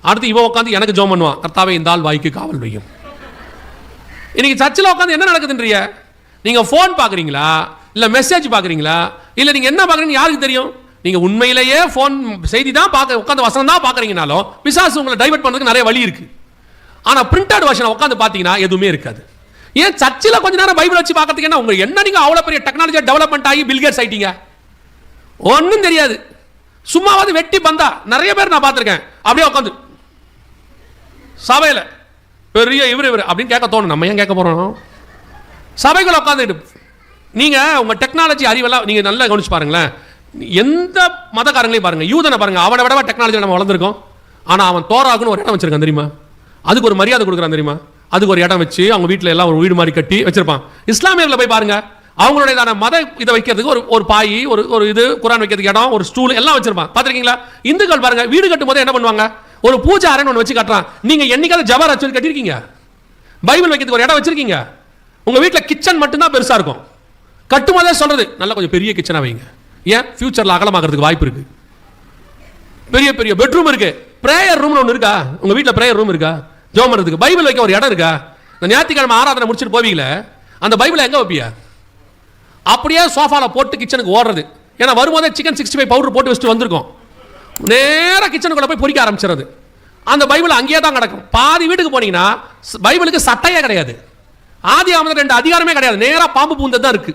அடுத்து இவன் உட்காந்து எனக்கு ஜோம் பண்ணுவான், கர்த்தாவே இந்த ஆள் வாய்க்கு காவல் வையும். இன்னைக்கு சர்ச்சில் உட்காந்து என்ன நடக்குதுன்றிய? நீங்கள் ஃபோன் பார்க்குறீங்களா, இல்லை மெசேஜ் பார்க்குறீங்களா, இல்லை நீங்கள் என்ன பார்க்குறீங்கன்னு யாருக்கு தெரியும்? நீங்கள் உண்மையிலேயே ஃபோன் செய்தி தான் பார்க்க உட்காந்து வசனம் தான் பார்க்குறீங்கனாலும் பிசாசு உங்களை டைவர்ட் பண்ணுறதுக்கு நிறைய வழி இருக்குது. ஆனால் பிரிண்டட் வெர்ஷனை உட்காந்து பார்த்தீங்கன்னா எதுவுமே இருக்காது. ஏன் சர்ச்சில் கொஞ்ச நேரம் பைபிள் வச்சு பார்க்கறதுக்கு என்ன உங்களுக்கு என்ன? நீங்கள் அவ்வளோ பெரிய டெக்னாலஜியாக டெவலப்மெண்ட் ஆகி பில்கேட்ஸ் ஆயிட்டீங்க, ஒன்றும் தெரியாது. சும்மாவது வெட்டி பந்தா நிறைய பேர் நான் பார்த்துருக்கேன். அப்படியே உட்காந்து சபையில் பெரிய இவர் அப்படின்னு கேட்க தோணும். நம்ம ஏன் கேட்க போகிறோம்? சபைகளை உட்காந்துட்டு நீங்கள் உங்கள் டெக்னாலஜி அறிவெல்லாம் நீங்கள் நல்லா கவனிச்சு பாருங்களேன். எந்த மதக்காரங்களையும் பாருங்கள், யூதனை பாருங்கள், அவனை விடவா டெக்னாலஜி நம்ம வளர்ந்துருக்கோம். ஆனால் அவன் தோராகுன்னு ஒரு இடம் வச்சிருக்கான் தெரியுமா? அதுக்கு ஒரு மரியாதை கொடுக்குறான் தெரியுமா? அதுக்கு ஒரு இடம் வச்சு அவங்க வீட்டில் எல்லாம் ஒரு வீடு மாதிரி கட்டி வச்சிருப்பான். இஸ்லாமியர்களை போய் பாருங்க, அவங்களுடைய மத இதை வைக்கிறதுக்கு ஒரு பாய், ஒரு இது குரான் வைக்கிறதுக்கு இடம், ஒரு ஸ்டூல் எல்லாம் வச்சிருப்பான். பார்த்துருக்கீங்களா? இந்துக்கள் பாருங்க, வீடு கட்டும் போது என்ன பண்ணுவாங்க? ஒரு பூஜை அறைன்னு ஒன்று வச்சு கட்டுறான். நீங்க என்னைக்காவது ஜவார் வச்சு கட்டிருக்கீங்க? பைபிள் வைக்கிறதுக்கு ஒரு இடம் வச்சிருக்கீங்க? உங்க வீட்டில் கிச்சன் மட்டும்தான் பெருசா இருக்கும். கட்டும் போதே சொல்றது நல்லா கொஞ்சம் பெரிய கிச்சனா வைங்க. ஏன்? ஃபியூச்சர்ல அகலமாகிறதுக்கு வாய்ப்பு இருக்கு. பெரிய பெரிய பெட்ரூம் இருக்கு. பிரேயர் ரூம்னு ஒன்று இருக்கா? உங்க வீட்டில் பிரேயர் ரூம் இருக்கா? ஜெபம் பண்ணுறதுக்கு பைபிள் வைக்க ஒரு இடம் இருக்கா? இந்த ஞாயிற்றுக்கிழமை ஆராதனை முடிச்சுட்டு போவீங்களே, அந்த பைபிளை எங்கே வைப்பியா? அப்படியே சோஃபால போட்டு கிச்சனுக்கு ஓடுறது. ஏன்னா வரும்போதே சிக்கன் 65 பவுடர் போட்டு வச்சுட்டு வந்திருக்கோம். நேராக கிச்சனுக்குள்ள போய் பொறிக்க ஆரம்பிச்சிருது. அந்த பைபிள் அங்கேயே தான் கிடக்கும். பாதி வீட்டுக்கு போனீங்கன்னா பைபிளுக்கு சட்டையே கிடையாது, ஆதி ஆமது 2 அதிகாரமே கிடையாது, நேராக பாம்பு பூந்தது தான் இருக்கு.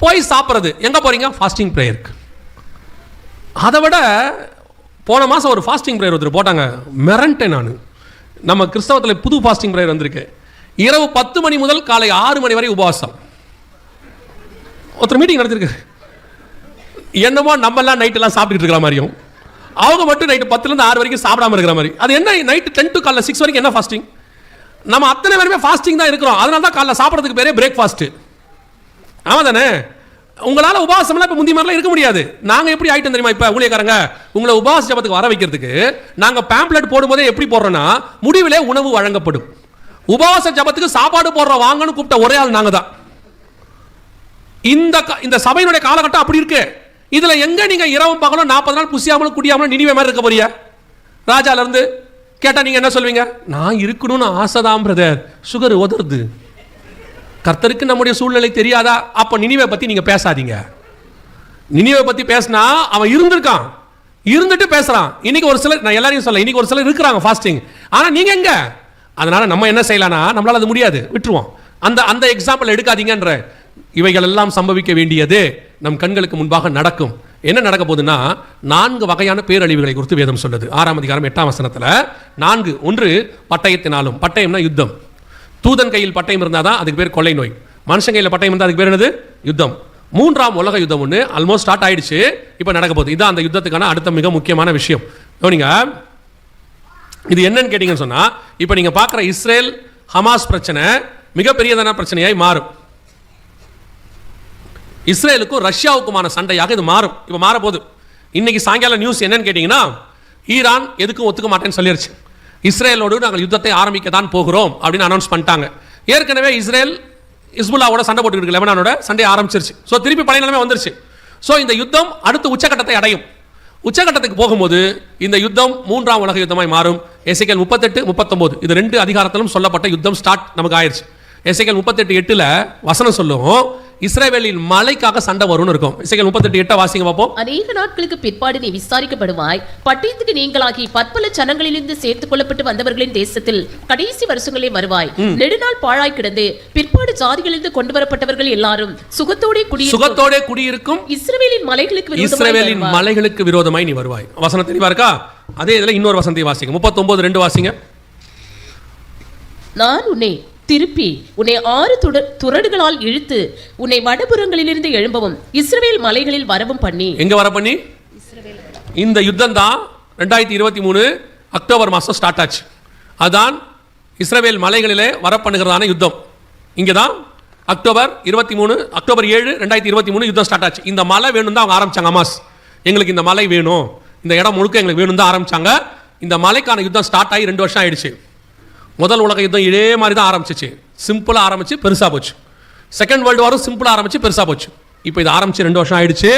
போய் சாப்பிட்றது. எங்கே போகிறீங்க? ஃபாஸ்டிங் ப்ரேயருக்கு. அதை விட போன மாதம் ஒரு ஃபாஸ்டிங் ப்ரேயர் ஒருத்தர் போட்டாங்க, மிரண்டேன் நான். நம்ம கிறிஸ்தவத்தில் புது ஃபாஸ்டிங் ப்ரேயர் வந்திருக்கு. இரவு 10 மணி முதல் காலை 6 மணி வரை உபவாசம். ஒருத்தர் மீட்டிங் நடத்திருக்கு. என்னமோ நம்மெல்லாம் நைட்டெல்லாம் சாப்பிட்டுட்டு இருக்கிற மாதிரியும், அவங்க மட்டும் நைட்டு 10லேருந்து 6 வரைக்கும் சாப்பிடாம இருக்கிற மாதிரி. அது என்ன, நைட்டு 10 to காலைல 6 வரைக்கும் என்ன ஃபாஸ்டிங்? நம்ம அத்தனை பேருமே ஃபாஸ்டிங் தான் இருக்கிறோம். அதனால தான் காலைல சாப்பிட்றதுக்கு பேரே பிரேக்ஃபாஸ்ட்டு. ஆமாம் தானே? உங்களால் உபவாசம்லாம் இப்போ முந்தி மாதிரிலாம் இருக்க முடியாது. நாங்கள் எப்படி ஆகிட்டோம் தெரியுமா? இப்போ ஊழியக்காரங்க உங்களை உபவாச ஜபத்துக்கு வர வைக்கிறதுக்கு நாங்கள் பேம்ப்ளெட் போடும்போதே எப்படி போடுறோன்னா, முடிவிலே உணவு வழங்கப்படும். உபவாச ஜபத்துக்கு சாப்பாடு போடுற வாங்கன்னு கூப்பிட்ட ஒரே ஆள் நாங்கள் தான். இந்த சபையினுடைய காலகட்டம் அப்படி இருக்கு. இதுல எங்க நீங்க இரவும் பகலும் 40 நாள் புசியாமலும் குடியாமலும் நினிவே மாதிரி இருக்க போறியா? ராஜால இருந்து கேட்டா நீங்க என்ன சொல்வீங்க? நான் இருக்கணும்னு ஆசைதான் பிரதர், சுகர் உதறுது. கர்த்தருக்கு நம்முடைய சூழ்நிலை தெரியாதா? அப்ப நினிவே பத்தி நீங்க பேசாதீங்க. நினிவே பத்தி பேசினா அவன் இருந்திருக்கான், இருந்துட்டு பேசுறான். இன்னைக்கு ஒரு சிலர், நான் எல்லாரையும் சொல்ல, இன்னைக்கு ஒரு சிலர் இருக்கிறாங்க ஃபாஸ்டிங். ஆனா நீங்க எங்க? அதனால நம்ம என்ன செய்யலாம்னா, நம்மளால அது முடியாது, விட்டுருவோம். அந்த எக்ஸாம்பிள் எடுக்காதீங்கன்ற. இவைகள் எல்லாம் சம்பவிக்க வேண்டியது நம் கண்களுக்கு முன்பாக நடக்கும். என்ன நடக்க போகுதுன்னா, 4 வகையான பேரழிவுகளை குறித்து வேதம் சொல்லுது. 6ஆம் அதிகாரம் 8ஆம் வசனத்துல 4. 1 பட்டயத்தினாலும். பட்டயம்னா யுத்தம். தூதன் கையில் பட்டயம் இருந்தால் தான் அதுக்கு பேர் கொள்ளை நோய். மனுஷன் கையில் பட்டயம் இருந்தால் அதுக்கு பேர் என்னது? யுத்தம். 3ஆம் உலக யுத்தம் ஒன்று ஆல்மோஸ்ட் ஸ்டார்ட் ஆயிடுச்சு, இப்போ நடக்க போகுது. இதுதான் அந்த யுத்தத்துக்கான அடுத்த மிக முக்கியமான விஷயம். கவனிங்க, இது என்னன்னு கேட்டீங்கன்னு சொன்னா, இப்போ நீங்க பார்க்குற இஸ்ரேல் ஹமாஸ் பிரச்சனை மிகப்பெரியதான பிரச்சனையாய் மாறும். இஸ்ரேலுக்கும் ரஷ்யாவுக்குமான சண்டையாக இது மாறும். இப்போ மாறப்போகுது. இன்னைக்கு சாயங்காலம் நியூஸ் என்னன்னு கேட்டீங்கன்னா, ஈரான் எதுக்கும் ஒத்துக்க மாட்டேன்னு சொல்லிருச்சு. இஸ்ரேலோடு நாங்கள் யுத்தத்தை ஆரம்பிக்க தான் போகிறோம் அப்படின்னு அனௌன்ஸ் பண்ணிட்டாங்க. ஏற்கனவே இஸ்ரேல் இஸ்புல்லாவோட சண்டை போட்டுருக்கு, லெபனானோட சண்டை ஆரம்பிச்சிருச்சு. ஸோ திருப்பி பழைய நிலைமை வந்துருச்சு. ஸோ இந்த யுத்தம் அடுத்த உச்சகட்டத்தை அடையும். உச்சகட்டத்துக்கு போகும்போது இந்த யுத்தம் 3ஆம் உலக யுத்தமாய் மாறும். எசேக்கியேல் 38, 39 இது 2 அதிகாரத்திலும் சொல்லப்பட்ட யுத்தம் ஸ்டார்ட் நமக்கு ஆயிடுச்சு. எசேக்கியேல் 38:8 வசனம் சொல்லும், இஸ்ரவேலின் மலைக்காக சண்டை வரும்னு இருக்கும். எசேக்கியேல் 38:8 வாசிங்க பார்ப்போம். அநேக நாட்களுக்கு பிற்பாடு நீ விசாரிக்கப்படுவாய், பட்டயத்துக்கு நீங்களாகி பற்பல ஜனங்களிலிருந்து சேர்த்துக் கொள்ளப்பட்டு வந்தவர்களின் தேசத்தில் கடைசி வருஷங்களே வருவாய். நெடுநாள் பாழாய் கிடந்து பிற்பாடு ஜாதிகளிலிருந்து கொண்டு வரப்பட்டவர்கள் எல்லாரும் சுகத்தோடே குடியிருக்கும் இஸ்ரவேலின் மலைகளுக்கு விரோதமாய் நீ வருவாய். வசனம் தெளிவா இருக்கா? அதே இதுல இன்னொரு வசனத்தை வாசிங்க, 39:2 வாசிங்க. நான் உன்னை திருப்பி உன்னை 6 துறடுகளால் இழுத்து உன்னை வடபுறங்களிலிருந்து எழும்பவும் இஸ்ரவேல் மலைகளில் வரவும் பண்ணி. எங்க வர பண்ணி? இந்த யுத்தம் தான் 2023 அக்டோபர் மாதம் ஸ்டார்ட் ஆச்சு. அதான் இஸ்ரவேல் மலைகளிலே வர பண்ணுகிறதான யுத்தம். இங்கே தான் அக்டோபர் 7 2023 யுத்தம் ஸ்டார்ட் ஆச்சு. இந்த மலை வேணும் தான் அவங்க ஆரம்பிச்சாங்க. ஹமாஸ் எங்களுக்கு இந்த மலை வேணும், இந்த இடம் முழுக்க எங்களுக்கு வேணும் தான் ஆரம்பிச்சாங்க. இந்த மலைக்கான யுத்தம் ஸ்டார்ட் ஆகி 2 வருஷம் ஆயிடுச்சு. முதல் உலக யுத்தம் இதே மாதிரி தான் ஆரம்பிச்சிச்சு. சிம்பிளாக ஆரம்பிச்சு பெருசாக போச்சு. செகண்ட் வேர்ல்டு வாரும் சிம்பிளாக ஆரம்பிச்சு பெருசாக போச்சு. இப்போ இது ஆரம்பிச்சு 2 வருஷம் ஆயிடுச்சு.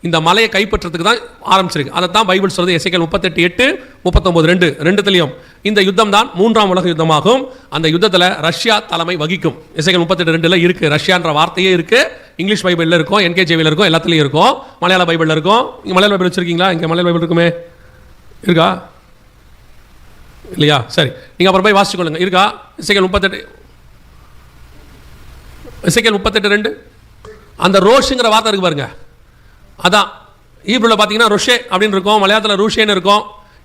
இந்த மலையை கைப்பற்றதுக்கு தான் ஆரம்பிச்சிருக்கு. அதை தான் பைபிள் சொல்றது. எசேக்கியேல் 38:8, 39:2 ரெண்டுத்திலையும் இந்த யுத்தம் தான் 3ஆம் உலக யுத்தமாகும். அந்த யுத்தத்தில் ரஷ்யா தலைமை வகிக்கும். எசேக்கியேல் 38:2 இருக்கு, ரஷ்யான்ற வார்த்தையே இருக்கு. இங்கிலீஷ் பைபிளில் இருக்கும், NKJV இருக்கும், எல்லாத்துலையும் இருக்கும். மலையாள பைபிளில் இருக்கும். இங்கே மலையாள பைபிள் வச்சிருக்கீங்களா? இங்கே மலையாள பைபிள் இருக்குமே, இருக்கா இல்லையா? சரி, நீங்கள் அப்புறம் போய் வாசிச்சுக்கொள்ளுங்க. இருக்கா? எசேக்கியேல் 38:2 அந்த ரோஷுங்கிற வார்த்தை இருக்கு பாருங்க. அதான் ஈப்ரூவில் பார்த்தீங்கன்னா ரொஷே அப்படின்னு இருக்கும், மலையாளத்தில் ரூஷேன்னு இருக்கும்.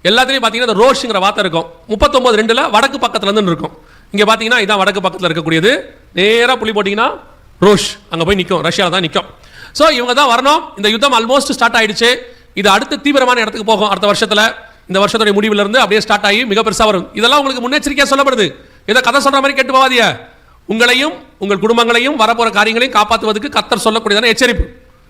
எல்லாத்துலேயும் பார்த்தீங்கன்னா அந்த ரோஷுங்கிற வார்த்தை இருக்கும். 39:2 வடக்கு பக்கத்துலேருந்து இருக்கும். இங்கே பார்த்தீங்கன்னா இதான் வடக்கு பக்கத்தில் இருக்கக்கூடியது. நேராக புள்ளி போட்டிங்கன்னா ரோஷ் அங்கே போய் நிற்கும், ரஷ்யாவில் தான் நிற்கும். ஸோ இவங்க தான் வரணும். இந்த யுத்தம் ஆல்மோஸ்ட் ஸ்டார்ட் ஆயிடுச்சு. இது அடுத்த தீவிரமான இடத்துக்கு போகும் அடுத்த வருஷத்தில். இந்த வருஷத்துடைய முடிவில் இருந்து அப்படியே ஸ்டார்ட் ஆகி மிக பெருசாக வரும். இதெல்லாம் உங்களுக்கு முன்னெச்சரிக்கையாக சொல்லப்படுது. இதை கதை சொல்ற மாதிரி கேட்டு போவாதிய. உங்களையும் உங்கள் குடும்பங்களையும் வரப்போற காரியங்களையும் காப்பாற்றுவதற்கு கர்த்தர் சொல்லக்கூடியதான எச்சரிப்பு.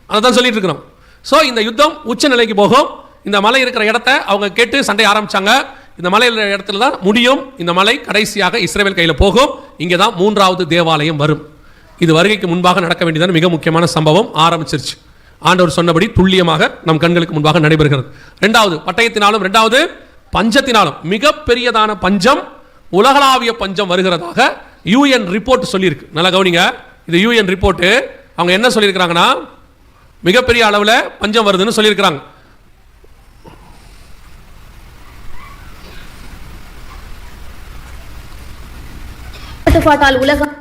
அதை தான் சொல்லிட்டு இருக்கிறோம். ஸோ இந்த யுத்தம் உச்ச நிலைக்கு போகும். இந்த மலை இருக்கிற இடத்த அவங்க கேட்டு சண்டை ஆரம்பிச்சாங்க. இந்த மலை இருக்கிற இடத்துல தான் முடியும். இந்த மலை கடைசியாக இஸ்ரவேல் கையில் போகும். இங்கே தான் 3வது தேவாலயம் வரும். இது வருகைக்கு முன்பாக நடக்க வேண்டியதான மிக முக்கியமான சம்பவம் ஆரம்பிச்சிருச்சு. ஆண்டவர் சொன்னபடி துல்லியமாக நம் கண்களுக்கு முன்பாக நடைபெறுகிறது. 2வது பட்டயத்தினாலும் 2வது பஞ்சத்தினாலும் மிக பெரியதான பஞ்சம், உலகளாவிய பஞ்சம் வருகிறதாக UN ரிப்போர்ட் சொல்லியிருக்கு. நல்லா கவனிங்க, இது UN ரிப்போர்ட். அவங்க என்ன சொல்லியிருக்கிறாங்கன்னா, மிகப்பெரிய அளவில் பஞ்சம் வருதுன்னு சொல்லியிருக்கிறாங்க. உலகம்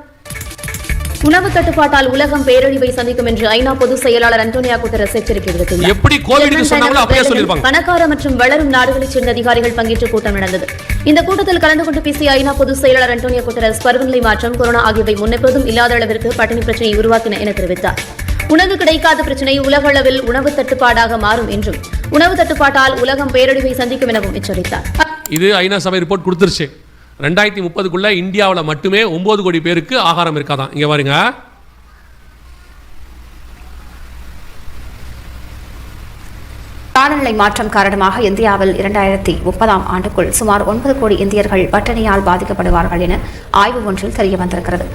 உணவு தட்டுப்பாட்டால் உலகம் பேரழிவை சந்திக்கும் என்று ஐநா பொதுச் செயலாளர் அன்டோனியோ குட்டரஸ் எச்சரிக்கை விடுத்துள்ளார். எப்படி கோவிட் சொன்னாங்களோ அப்படியே சொல்லிருப்பாங்க. பணக்கார மற்றும் வளரும் நாடுகளைச் சேர்ந்த அதிகாரிகள் பங்கேற்ற கூட்டம் நடந்தது. இந்த கூட்டத்தில் கலந்து கொண்டு பேசிய ஐநா பொதுச் செயலாளர் அன்டோனியோ குட்டரஸ் பருவநிலை மாற்றம், கொரோனா ஆகியவை முன்னெப்போதும் இல்லாத அளவிற்கு பட்டினி பிரச்சனையை உருவாக்கின என தெரிவித்தார். உணவு கிடைக்காத பிரச்சனை உலக அளவில் உணவு தட்டுப்பாடாக மாறும் என்றும், உணவு தட்டுப்பாட்டால் உலகம் பேரழிவை சந்திக்கும் எனவும் எச்சரித்தார். இது ஐநா சபை ரிப்போர்ட் கொடுத்துருச்சு. 2030க்குள்ள இந்தியாவில் மட்டுமே 9 கோடி பேருக்கு ஆகாரம் இருக்காதான். இங்க பாருங்க, காலநிலை மாற்றம் காரணமாக இந்தியாவில் 2030ஆம் ஆண்டுக்குள் சுமார் 9 கோடி இந்தியர்கள் பட்டினியால் பாதிக்கப்படுவார்கள் என ஆய்வு ஒன்றில் தெரிய வந்திருக்கிறது.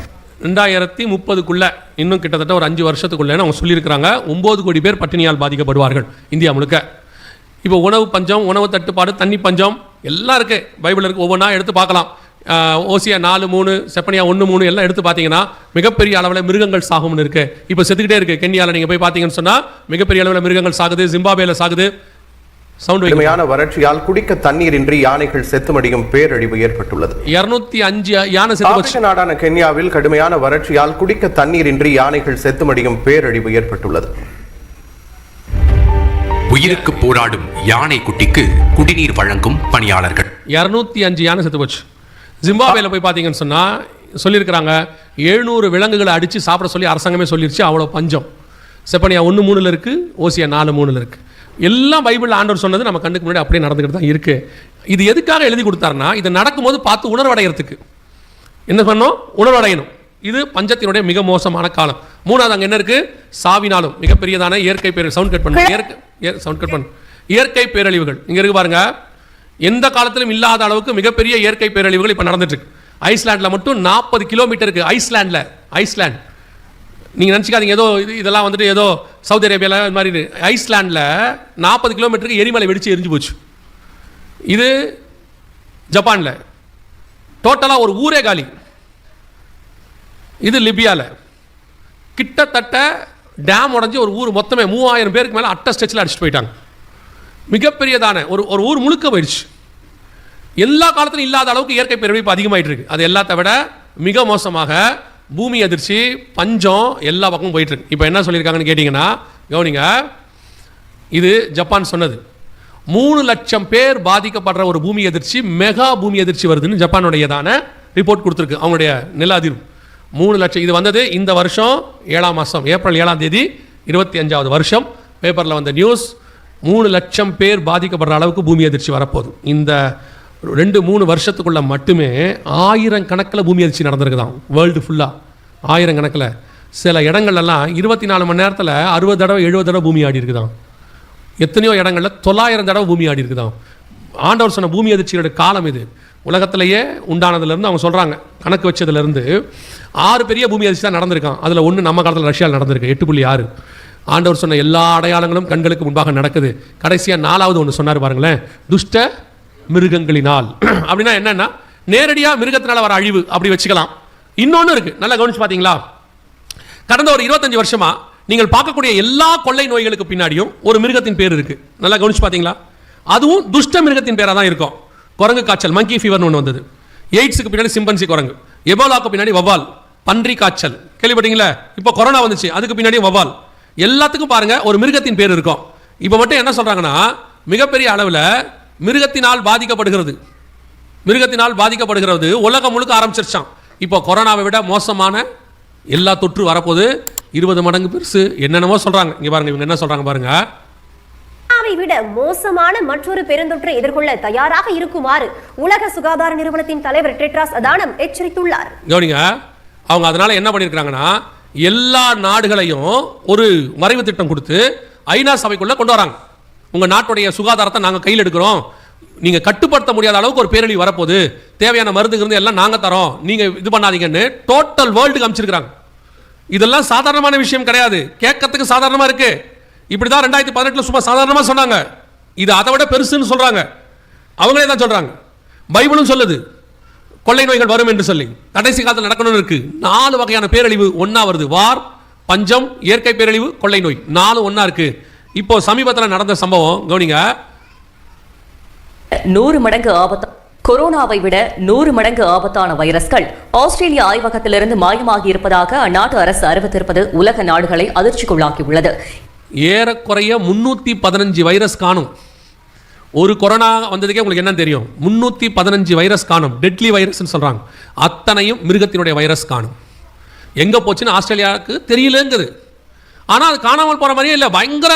2030க்குள்ள இன்னும் கிட்டத்தட்ட ஒரு 5 வருஷத்துக்குள்ள அவங்க சொல்லியிருக்கிறாங்க 9 கோடி பேர் பட்டினியால் பாதிக்கப்படுவார்கள் இந்தியா முழுக்க. இப்போ உணவு பஞ்சம், உணவு தட்டுப்பாடு, தண்ணி பஞ்சம் எல்லாம் இருக்கு. பைபிள் இருக்கு, ஒவ்வொன்றா எடுத்து பார்க்கலாம். ஓசியா 4:3, செப்பனியா 1:3 எல்லாம் எடுத்து பார்த்தீங்கன்னா மிகப்பெரிய அளவில் மிருகங்கள் சாகும்னு இருக்கு. இப்போ செத்துக்கிட்டே இருக்கு. கென்யாவில் நீங்கள் போய் பார்த்தீங்கன்னு சொன்னால் மிகப்பெரிய அளவில் மிருகங்கள் சாகுது. ஜிம்பாபேல சாகுது. கடுமையான வறட்சியால் குடிக்க தண்ணீரின்றி யானைகள் செத்துமடியும் பேரழிவு ஏற்பட்டுள்ளது. 205 யானை செத்து. நாடான கென்யாவில் கடுமையான வறட்சியால் குடிக்க தண்ணீரின்றி யானைகள் செத்துமடியும் பேரழிவு ஏற்பட்டுள்ளது. உயிருக்கு போராடும் யானை குட்டிக்கு குடிநீர் வழங்கும் பணியாளர்கள். 205 யானை செத்து போச்சு. ஜிம்பாபேல போய் பார்த்தீங்கன்னு சொன்னால் சொல்லியிருக்கிறாங்க 700 விலங்குகளை அடித்து சாப்பிட சொல்லி அரசாங்கமே சொல்லிருச்சு. அவ்வளோ பஞ்சம். செப்பனியா 1:3 இருக்குது, ஓசியா 4:3 இருக்குது. எல்லாம் பைபிள் ஆண்டவர் சொன்னது நம்ம கண்ணுக்கு முன்னாடி அப்படியே நடந்துக்கிட்டு தான் இருக்குது. இது எதுக்காக எழுதி கொடுத்தாருன்னா, இது நடக்கும்போது பார்த்து உணர்வடைகிறதுக்கு. என்ன பண்ணணும்? உணர்வடையணும். இது பஞ்சத்தினுடைய மிக மோசமான காலம். 3வது அங்கே என்ன இருக்குது? சாவினாலும் மிகப்பெரியதான இயற்கை பேரழிவு. சவுண்ட் கட் பண்ணு. இயற்கை பேரழிவுகள் இங்கே இருக்கு பாருங்க. எந்த காலத்திலும் இல்லாத அளவுக்கு மிகப்பெரிய இயற்கை பேரழிவுகள் இப்போ நடந்துட்டு இருக்கு. ஐஸ்லாண்டில் மட்டும் 40 கிலோமீட்டருக்கு. ஐஸ்லாண்ட் நீங்கள் நினச்சிக்காதீங்க ஏதோ இதெல்லாம் வந்துட்டு ஏதோ சவுதி அரேபியாவில் இது மாதிரி. ஐஸ்லாண்டில் 40 கிலோமீட்டருக்கு எரிமலை வெடிச்சு எரிஞ்சு போச்சு. இது ஜப்பானில் டோட்டலாக ஒரு ஊரே காலி. இது லிபியாவில் கிட்டத்தட்ட டேம் உடஞ்சி ஒரு ஊர் மொத்தமே 3000 பேருக்கு மேலே அட்ட ஸ்டெச்சில் அடிச்சுட்டு போயிட்டாங்க. மிகப்பெரியதான ஒரு ஊர் முழுக்க போயிடுச்சு. எல்லா காலத்திலும் இல்லாத அளவுக்கு இயற்கை பேரழிவு இப்போ அதிகமாகிட்டு இருக்கு. அது எல்லாத்த விட மிக மோசமாக பூமி அதிர்ச்சி, பஞ்சம் எல்லா பக்கமும் போயிட்டு இருக்கு. இப்போ என்ன சொல்லியிருக்காங்கன்னு கேட்டிங்கன்னா கவனிங்க, இது ஜப்பான் சொன்னது. 3 லட்சம் பேர் பாதிக்கப்படுற ஒரு பூமி அதிர்ச்சி, மெகா பூமி அதிர்ச்சி வருதுன்னு ஜப்பானுடையதான ரிப்போர்ட் கொடுத்துருக்கு. அவங்களுடைய நில அதிர்வு 3 லட்சம். இது வந்தது இந்த வருஷம் 7ஆம் மாதம், ஏப்ரல் 7ஆம் தேதி, 25வது வருஷம். பேப்பரில் வந்த நியூஸ். 3 லட்சம் பேர் பாதிக்கப்படுற அளவுக்கு பூமி அதிர்ச்சி வரப்போகுது. இந்த 2-3 வருஷத்துக்குள்ள மட்டுமே 1000 கணக்கில் பூமி அதிர்ச்சி நடந்திருக்குதான் வேர்ல்டு ஃபுல்லாக. 1000 கணக்கில். சில இடங்கள்லாம் 24 மணி நேரத்தில் 60 தடவை 70 தடவை பூமி ஆடி இருக்குதான். எத்தனையோ இடங்களில் 900 தடவை பூமி ஆடி இருக்குதான். ஆண்டவர் சொன்ன பூமி அதிர்ச்சியோட காலம் இது. உலகத்திலேயே உண்டானதுலேருந்து அவங்க சொல்கிறாங்க, கணக்கு வச்சதுலேருந்து 6 பெரிய பூமி அதிர்ச்சி தான் நடந்திருக்கான். அதில் ஒன்று நம்ம காலத்தில் ரஷ்யாவில் நடந்திருக்கு, 8.6. ஆண்டவர் சொன்ன எல்லா அடையாளங்களும் கண்களுக்கு முன்பாக நடக்குது. கடைசியாக 4வது ஒன்று சொன்னார் பாருங்களேன், துஷ்ட மிருகங்களினால். அப்படின்னா என்னன்னா நேரடியாக மிருகத்தினால வர அழிவு அப்படி வச்சுக்கலாம். இன்னொன்று இருக்குது, நல்லா கவனிச்சு பார்த்தீங்களா? கடந்த ஒரு 25 வருஷமா நீங்கள் பார்க்கக்கூடிய எல்லா கொள்ளை நோய்களுக்கு பின்னாடியும் ஒரு மிருகத்தின் பேர் இருக்குது. நல்லா கவனிச்சு பார்த்தீங்களா? அதுவும் துஷ்ட மிருகத்தின் பேராக தான் இருக்கும். குரங்கு காய்ச்சல், மங்கி ஃபீவர்னு ஒன்று வந்தது. எய்ட்ஸுக்கு பின்னாடி சிம்பன்சி குரங்கு, எபோலாக்கு பின்னாடி வவால், பன்றி காய்ச்சல் கேள்விப்பட்டீங்களா? இப்போ கொரோனா வந்துச்சு, அதுக்கு பின்னாடி வவால். எல்லாத்துக்கும் பாருங்க ஒரு மிருகத்தின் பேர் இருக்கும். இப்போ மட்டும் என்ன சொல்றாங்கன்னா, மிகப்பெரிய அளவில் மிருகத்தினால் பாதிக்கப்படுகிறது உலகம் முழுக்க ஆரம்பிச்சிருச்சான். இப்போ கொரோனாவை விட மோசமான எல்லா தொற்று வரப்போது 20 மடங்கு பெருசு என்னென்னமோ சொல்றாங்க. இங்க பாருங்க, இவங்க என்ன சொல்றாங்க பாருங்க. விட மோசமான மற்றொரு பெருந்தொற்றை எதிர்கொள்ள தயாராக இருக்குமாறு உலக சுகாதார நிறுவனத்தின் தலைவர் டெட்ராஸ் அதானம் எச்சரித்துள்ளார். கவனிங்க, அவங்க அதனால என்ன பண்ணியிருக்காங்கன்னா, எல்லா நாடுகளையும் ஒரு மறைவு திட்டம் கொடுத்து ஐநா சபைக்குள்ள கொண்டு வராங்க. உங்க நாட்டுடைய சுகாதாரத்தை நாங்க கையில் எடுக்கிறோம், நீங்க கட்டுப்படுத்த முடியாத அளவுக்கு ஒரு பேரழிவு வரப்போகுது, தேவையான மருந்துங்கிறது எல்லாம் நாங்க தரோம், நீங்க இது பண்ணாதீங்கன்னு டோட்டல் வேர்ல்டுக்கு அமைச்சிருக்காங்க. இதெல்லாம் சாதாரணமான விஷயம் கிடையாது, கேட்கறதுக்கு சாதாரணமா இருக்கு. இப்படிதான் 2018 சும்மா சாதாரணமா சொன்னாங்க. இது அதை விட பெருசுன்னு சொல்றாங்க. அவங்களே தான் சொல்றாங்க. பைபிளும் சொல்லுது கொள்ளை நோய்கள் வரும் என்று சொல்லி. கடைசி காலத்தில் நடக்கணும்னு இருக்கு. 4 வகையான பேரழிவு ஒன்னா வருது. வார், பஞ்சம், இயற்கை பேரழிவு, கொள்ளை நோய், 4 ஒன்னா இருக்கு. இப்போ சமீபத்தில் நடந்த சம்பவம் கவனிங்க. 100 மடங்கு ஆபத்து. கொரோனாவை விட 100 மடங்கு ஆபத்தான வைரஸ்கள் ஆஸ்திரேலிய ஆய்வகத்திலிருந்து மாயமாகி இருப்பதாக அந்நாட்டு அரசு அறிவித்திருப்பது உலக நாடுகளை அதிர்ச்சிக்குள்ளாக்கியுள்ளது. ஏறக்குறைய 315 வைரஸ் காணும். ஒரு கொரோனா வந்ததுக்கே உங்களுக்கு என்ன தெரியும்? 315 வைரஸ் காணும். டெட்லி வைரஸ் சொல்றாங்க. அத்தனையும் மிருகத்தினுடைய வைரஸ் காணும். எங்க போச்சுன்னு ஆஸ்திரேலியாவுக்கு தெரியலங்குது. ஆனால் அது காணாமல் போற மாதிரியே இல்லை, பயங்கர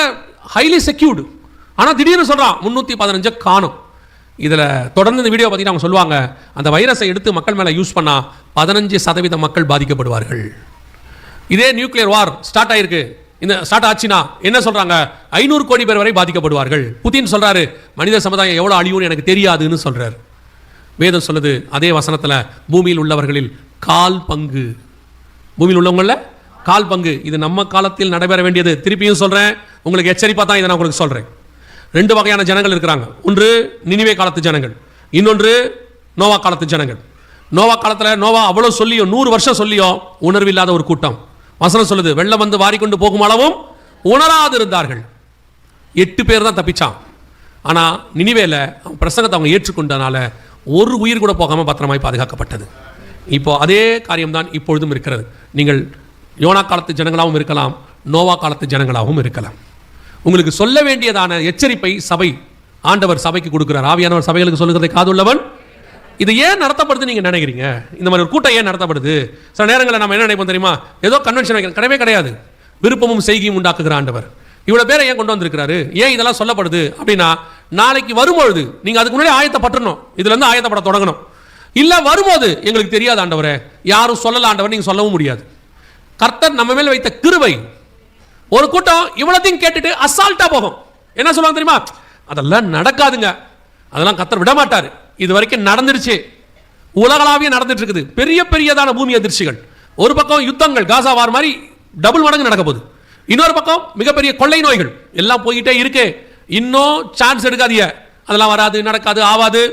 ஹைலி செக்யூர்டு. ஆனால் திடீர்னு சொல்றான் 315 காணும். இதில் தொடர்ந்து இந்த வீடியோ பார்த்தீங்கன்னா அவங்க சொல்லுவாங்க, அந்த வைரஸை எடுத்து மக்கள் மேலே யூஸ் பண்ணால் 15% மக்கள் பாதிக்கப்படுவார்கள். இதே நியூக்ளியர் வார் ஸ்டார்ட் ஆயிருக்கு, இந்த ஸ்டார்ட் ஆச்சுன்னா என்ன சொல்றாங்க? 500 கோடி பேர் வரை பாதிக்கப்படுவார்கள். புதின் சொல்றாரு மனித சமுதாயம் எவ்வளோ அழியும்னு எனக்கு தெரியாதுன்னு சொல்றாரு. வேதம் சொல்லுது அதே வசனத்தில், பூமியில் உள்ளவர்களில் 1/4 பங்கு, பூமியில் உள்ளவங்கள 1/4 பங்கு. இது நம்ம காலத்தில் நடைபெற வேண்டியது. திருப்பியும் சொல்றேன், உங்களுக்கு எச்சரிப்பா தான் இதை நான் உங்களுக்கு சொல்றேன். 2 வகையான ஜனங்கள் இருக்கிறாங்க. ஒன்று நினிவே காலத்து ஜனங்கள், இன்னொன்று நோவா காலத்து ஜனங்கள். நோவா காலத்தில் நோவா அவ்வளோ சொல்லியும் 100 வருஷம் சொல்லியும் உணர்வு இல்லாத ஒரு கூட்டம். வசனம் சொல்லுது வெள்ளம் வந்து வாரிக்கொண்டு போகும் அளவும் உணராது இருந்தார்கள். 8 பேர் தான் தப்பிச்சான். ஆனால் நினிவேல பிரசங்கத்தை அவங்க ஏற்றுக்கொண்டனால ஒரு உயிர் கூட போகாமல் பத்திரமாய் பாதுகாக்கப்பட்டது. இப்போ அதே காரியம்தான் இப்பொழுதும் இருக்கிறது. நீங்கள் யோனா காலத்து ஜனங்களாகவும் இருக்கலாம், நோவா காலத்து ஜனங்களாகவும் இருக்கலாம். உங்களுக்கு சொல்ல வேண்டியதான எச்சரிப்பை சபை, ஆண்டவர் சபைக்கு கொடுக்கிறார். ஆவியானவர் சபைகளுக்கு சொல்லுகிறதை காதுள்ளவன். இது ஏன் நடத்தப்படுது நீங்க நினைக்கிறீங்க? இந்த மாதிரி ஒரு கூட்டம் ஏன் நடத்தப்படுது? சில நேரங்களில் நம்ம என்ன நினைப்போம் தெரியுமா? ஏதோ கன்வென்ஷன் வைக்கிறோம். கிடையவே கிடையாது. விருப்பமும் செய்கையும் உண்டாக்குகிற ஆண்டவர் இவ்வளவு பேரை ஏன் கொண்டு வந்திருக்கிறாரு? ஏன் இதெல்லாம் சொல்லப்படுது அப்படின்னா, நாளைக்கு வரும்பொழுது நீங்க அதுக்கு முன்னாடி ஆயத்தப்பட்டுறணும். இதுல இருந்து ஆயத்தப்பட தொடங்கணும். இல்ல வரும்போது எங்களுக்கு தெரியாது ஆண்டவரே, யாரும் சொல்லல ஆண்டவர், நீங்க சொல்லவும் முடியாது. கர்த்தர் நம்ம மேல் வைத்த கிருபை. ஒரு கூட்டம் இவ்வளத்தையும் கேட்டுட்டு அசால்ட்டா போகும். என்ன சொல்லுவாங்க தெரியுமா? அதெல்லாம் நடக்காதுங்க, அதெல்லாம் கர்த்தர் விட மாட்டாரு. இது வரைக்கும் நடந்துருச்சு, உலகளாவிய நடந்துட்டு இருக்குது. பெரிய பெரியதான பூமி அதிர்ச்சிகள். ஒரு பக்கம் யுத்தங்கள், காசா வார் மாதிரி டபுள் மடங்கு நடக்க போகுது. இன்னொரு பக்கம் மிகப்பெரிய கொள்ளை நோய்கள் எல்லாம் போயிட்டே இருக்கு. இன்னும் சான்ஸ் எடுக்காதீங்க, அதெல்லாம் வராது, நடக்காது, ஆவாது.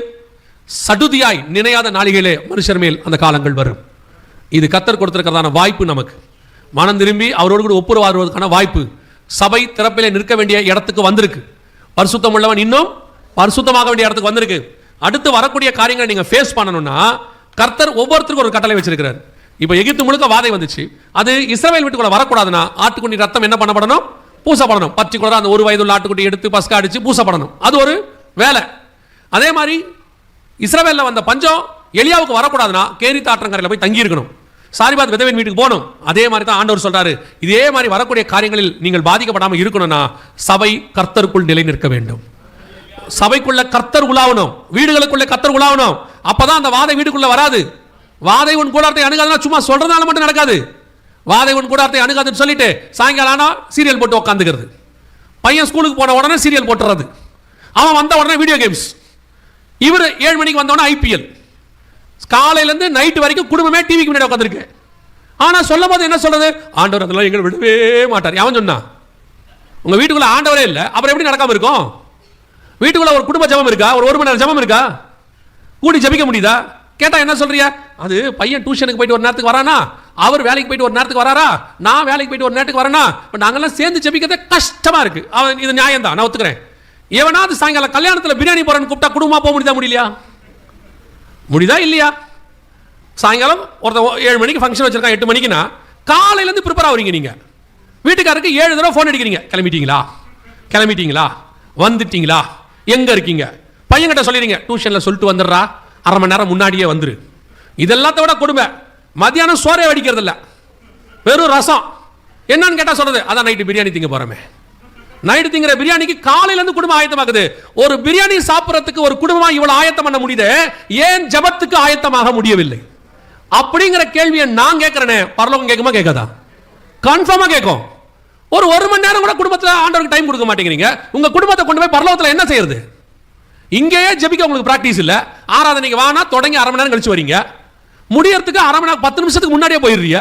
சடுதியாய் நினையாத நாளிகளே மனுஷர் மேல் அந்த காலங்கள் வரும். இது கர்த்தர் கொடுத்திருக்கிறதான வாய்ப்பு. நமக்கு மனம் திரும்பி அவரோடு கூட ஒப்புரவாடுவதற்கான வாய்ப்பு. சபை திறப்பிலே நிற்க வேண்டிய இடத்துக்கு வந்திருக்கு. பரிசுத்தம் உள்ளவன் இன்னும் பரிசுத்தமாக வேண்டிய இடத்துக்கு வந்திருக்கு. அடுத்து வரக்கூடிய காரியங்களை நீங்க ஃபேஸ் பண்ணணும்னா கர்த்தர் ஒவ்வொருத்தருக்கும் ஒரு கட்டளை வச்சிருக்கிறார். இப்போ எகிப்து முழுக்க வாதை வந்துச்சு. அது இஸ்ரவேல் வீட்டுக்குள்ள வரக்கூடாதுன்னா ஆட்டுக்குட்டி ரத்தம் என்ன பண்ணப்படணும்? பூசப்படணும். பர்டிகுலரா அந்த 1 வயதுள்ள ஆட்டுக்குட்டி எடுத்து பஸ்கா அடிச்சு பூசப்படணும். அது ஒரு வேலை. அதே மாதிரி இஸ்ரவேல்ல வந்த பஞ்சம் எலியாவுக்கு வரக்கூடாதுன்னா கேரித் ஆற்றங்கரையில் போய் தங்கி இருக்கணும். சாரிபாத் விதவையின் வீட்டுக்கு போகணும். அதே மாதிரி தான் ஆண்டவர் சொல்றாரு, இதே மாதிரி வரக்கூடிய காரியங்களில் நீங்கள் பாதிக்கப்படாமல் இருக்கணும்னா சபை கர்த்தருக்குள் நிலை நிற்க வேண்டும். சபைக்குள்ள கர்த்தர் உலாவணும், வீடுகளுக்குள்ள கர்த்தர் உலாவணும். அப்பதான் அந்த வாதை வீடுக்குள்ள வராது. வாதை உன் கூடாரத்தை அணுகாதுன்னா சும்மா சொல்றதுனால மட்டும் நடக்காது. வாதை உன் கூடாரத்தை அணுகாதுன்னு சொல்லிட்டு சாயங்காலம் ஆனா சீரியல் போட்டு உட்காந்துக்கிறது. பையன் ஸ்கூலுக்கு போன உடனே சீரியல் போட்டுறது, அவன் வந்த உடனே வீடியோ கேம்ஸ். இவர் 7 மணிக்கு வந்த உடனே ஐபிஎல். காலையிலேருந்து நைட்டு வரைக்கும் குடும்பமே டிவிக்கு முன்னாடி உட்காந்துருக்கு. ஆனா சொல்லும் போது என்ன சொல்றது? ஆண்டவர் அதெல்லாம் எங்களை விடவே மாட்டார். அவன் சொன்னா உங்க வீட்டுக்குள்ள ஆண்டவரே இல்லை, அப்புறம் எப்படி நடக்காம இருக்கும்? வீட்டுக்குள்ள ஒரு குடும்ப ஜபம் இருக்கா? ஒரு 1 மணி நேரம் ஜபம் இருக்கா? கூடி ஜபிக்க முடியுதா? கேட்டா என்ன சொல்றியா? அது பையன் டியூஷனுக்கு போயிட்டு ஒரு நேரத்துக்கு வரானா, அவர் வேலைக்கு போயிட்டு ஒரு நேரத்துக்கு வராரா, நான் வேலைக்கு போயிட்டு ஒரு நேரத்துக்கு வரேனா, நாங்கெல்லாம் சேர்ந்து ஜபிக்கிறதே கஷ்டமா இருக்கு. அவன் இது நியாயம் தான், நான் ஒத்துக்கிறேன். எவனாவது சாயங்காலம் கல்யாணத்தில் பிரியாணி போறேன்னு கூப்பிட்டா குடும்பமா போக முடியுதா? முடியலையா? முடியுதா இல்லையா? சாயங்காலம் ஒருத்தர் 7 மணிக்கு ஃபங்க்ஷன் வச்சிருக்கான், 8 மணிக்குன்னா காலையிலேருந்து ப்ரிப்பேர் ஆகுறீங்க. நீங்க வீட்டுக்காரருக்கு 7 தடவை ஃபோன் அடிக்கிறீங்க, கிளம்பிட்டீங்களா, கிளம்பிட்டீங்களா, வந்துட்டீங்களா, எங்க இருக்கீங்க? பையன்கிட்ட சொல்லிடுங்க டியூஷன்ல சொல்லிட்டு வந்துடுறா, 1/2 மணி நேரம் முன்னாடியே வந்துரு. இதெல்லாத்த விட கொடுமை, மத்தியானம் சோறே வடிக்கிறது இல்லை, வெறும் ரசம். என்னன்னு கேட்டா சொல்றது, அதான் நைட்டு பிரியாணி திங்க போறமே. நைட்டு திங்கிற பிரியாணிக்கு காலையில இருந்து குடும்பம் ஆயத்தமாகுது. ஒரு பிரியாணி சாப்பிடறதுக்கு ஒரு குடும்பமா இவ்வளவு ஆயத்தம் பண்ண முடியுது, ஏன் ஜபத்துக்கு ஆயத்தமாக முடியவில்லை? அப்படிங்கிற கேள்வியை நான் கேட்கிறேனே, பரலோகம் கேட்குமா கேட்காதா? கன்ஃபார்மா கேட்கும். ஒரு 1 மணி நேரம் கூட குடும்பத்தில் ஆண்டவருக்கு டைம் கொடுக்க மாட்டேங்கிறீங்க. உங்க குடும்பத்தை கொண்டு போய் பரலோகத்தில் என்ன செய்யறது? இங்கேயே ஜபிக்க உங்களுக்கு பிராக்டிஸ் இல்ல. ஆராதனைக்கு வானா தொடங்கி 1/2 மணி நேரம் கழிச்சு வரீங்க, முடியறதுக்கு 1/2 மணி நேரம் 10 நிமிஷத்துக்கு முன்னாடியே போயிடுறீங்க.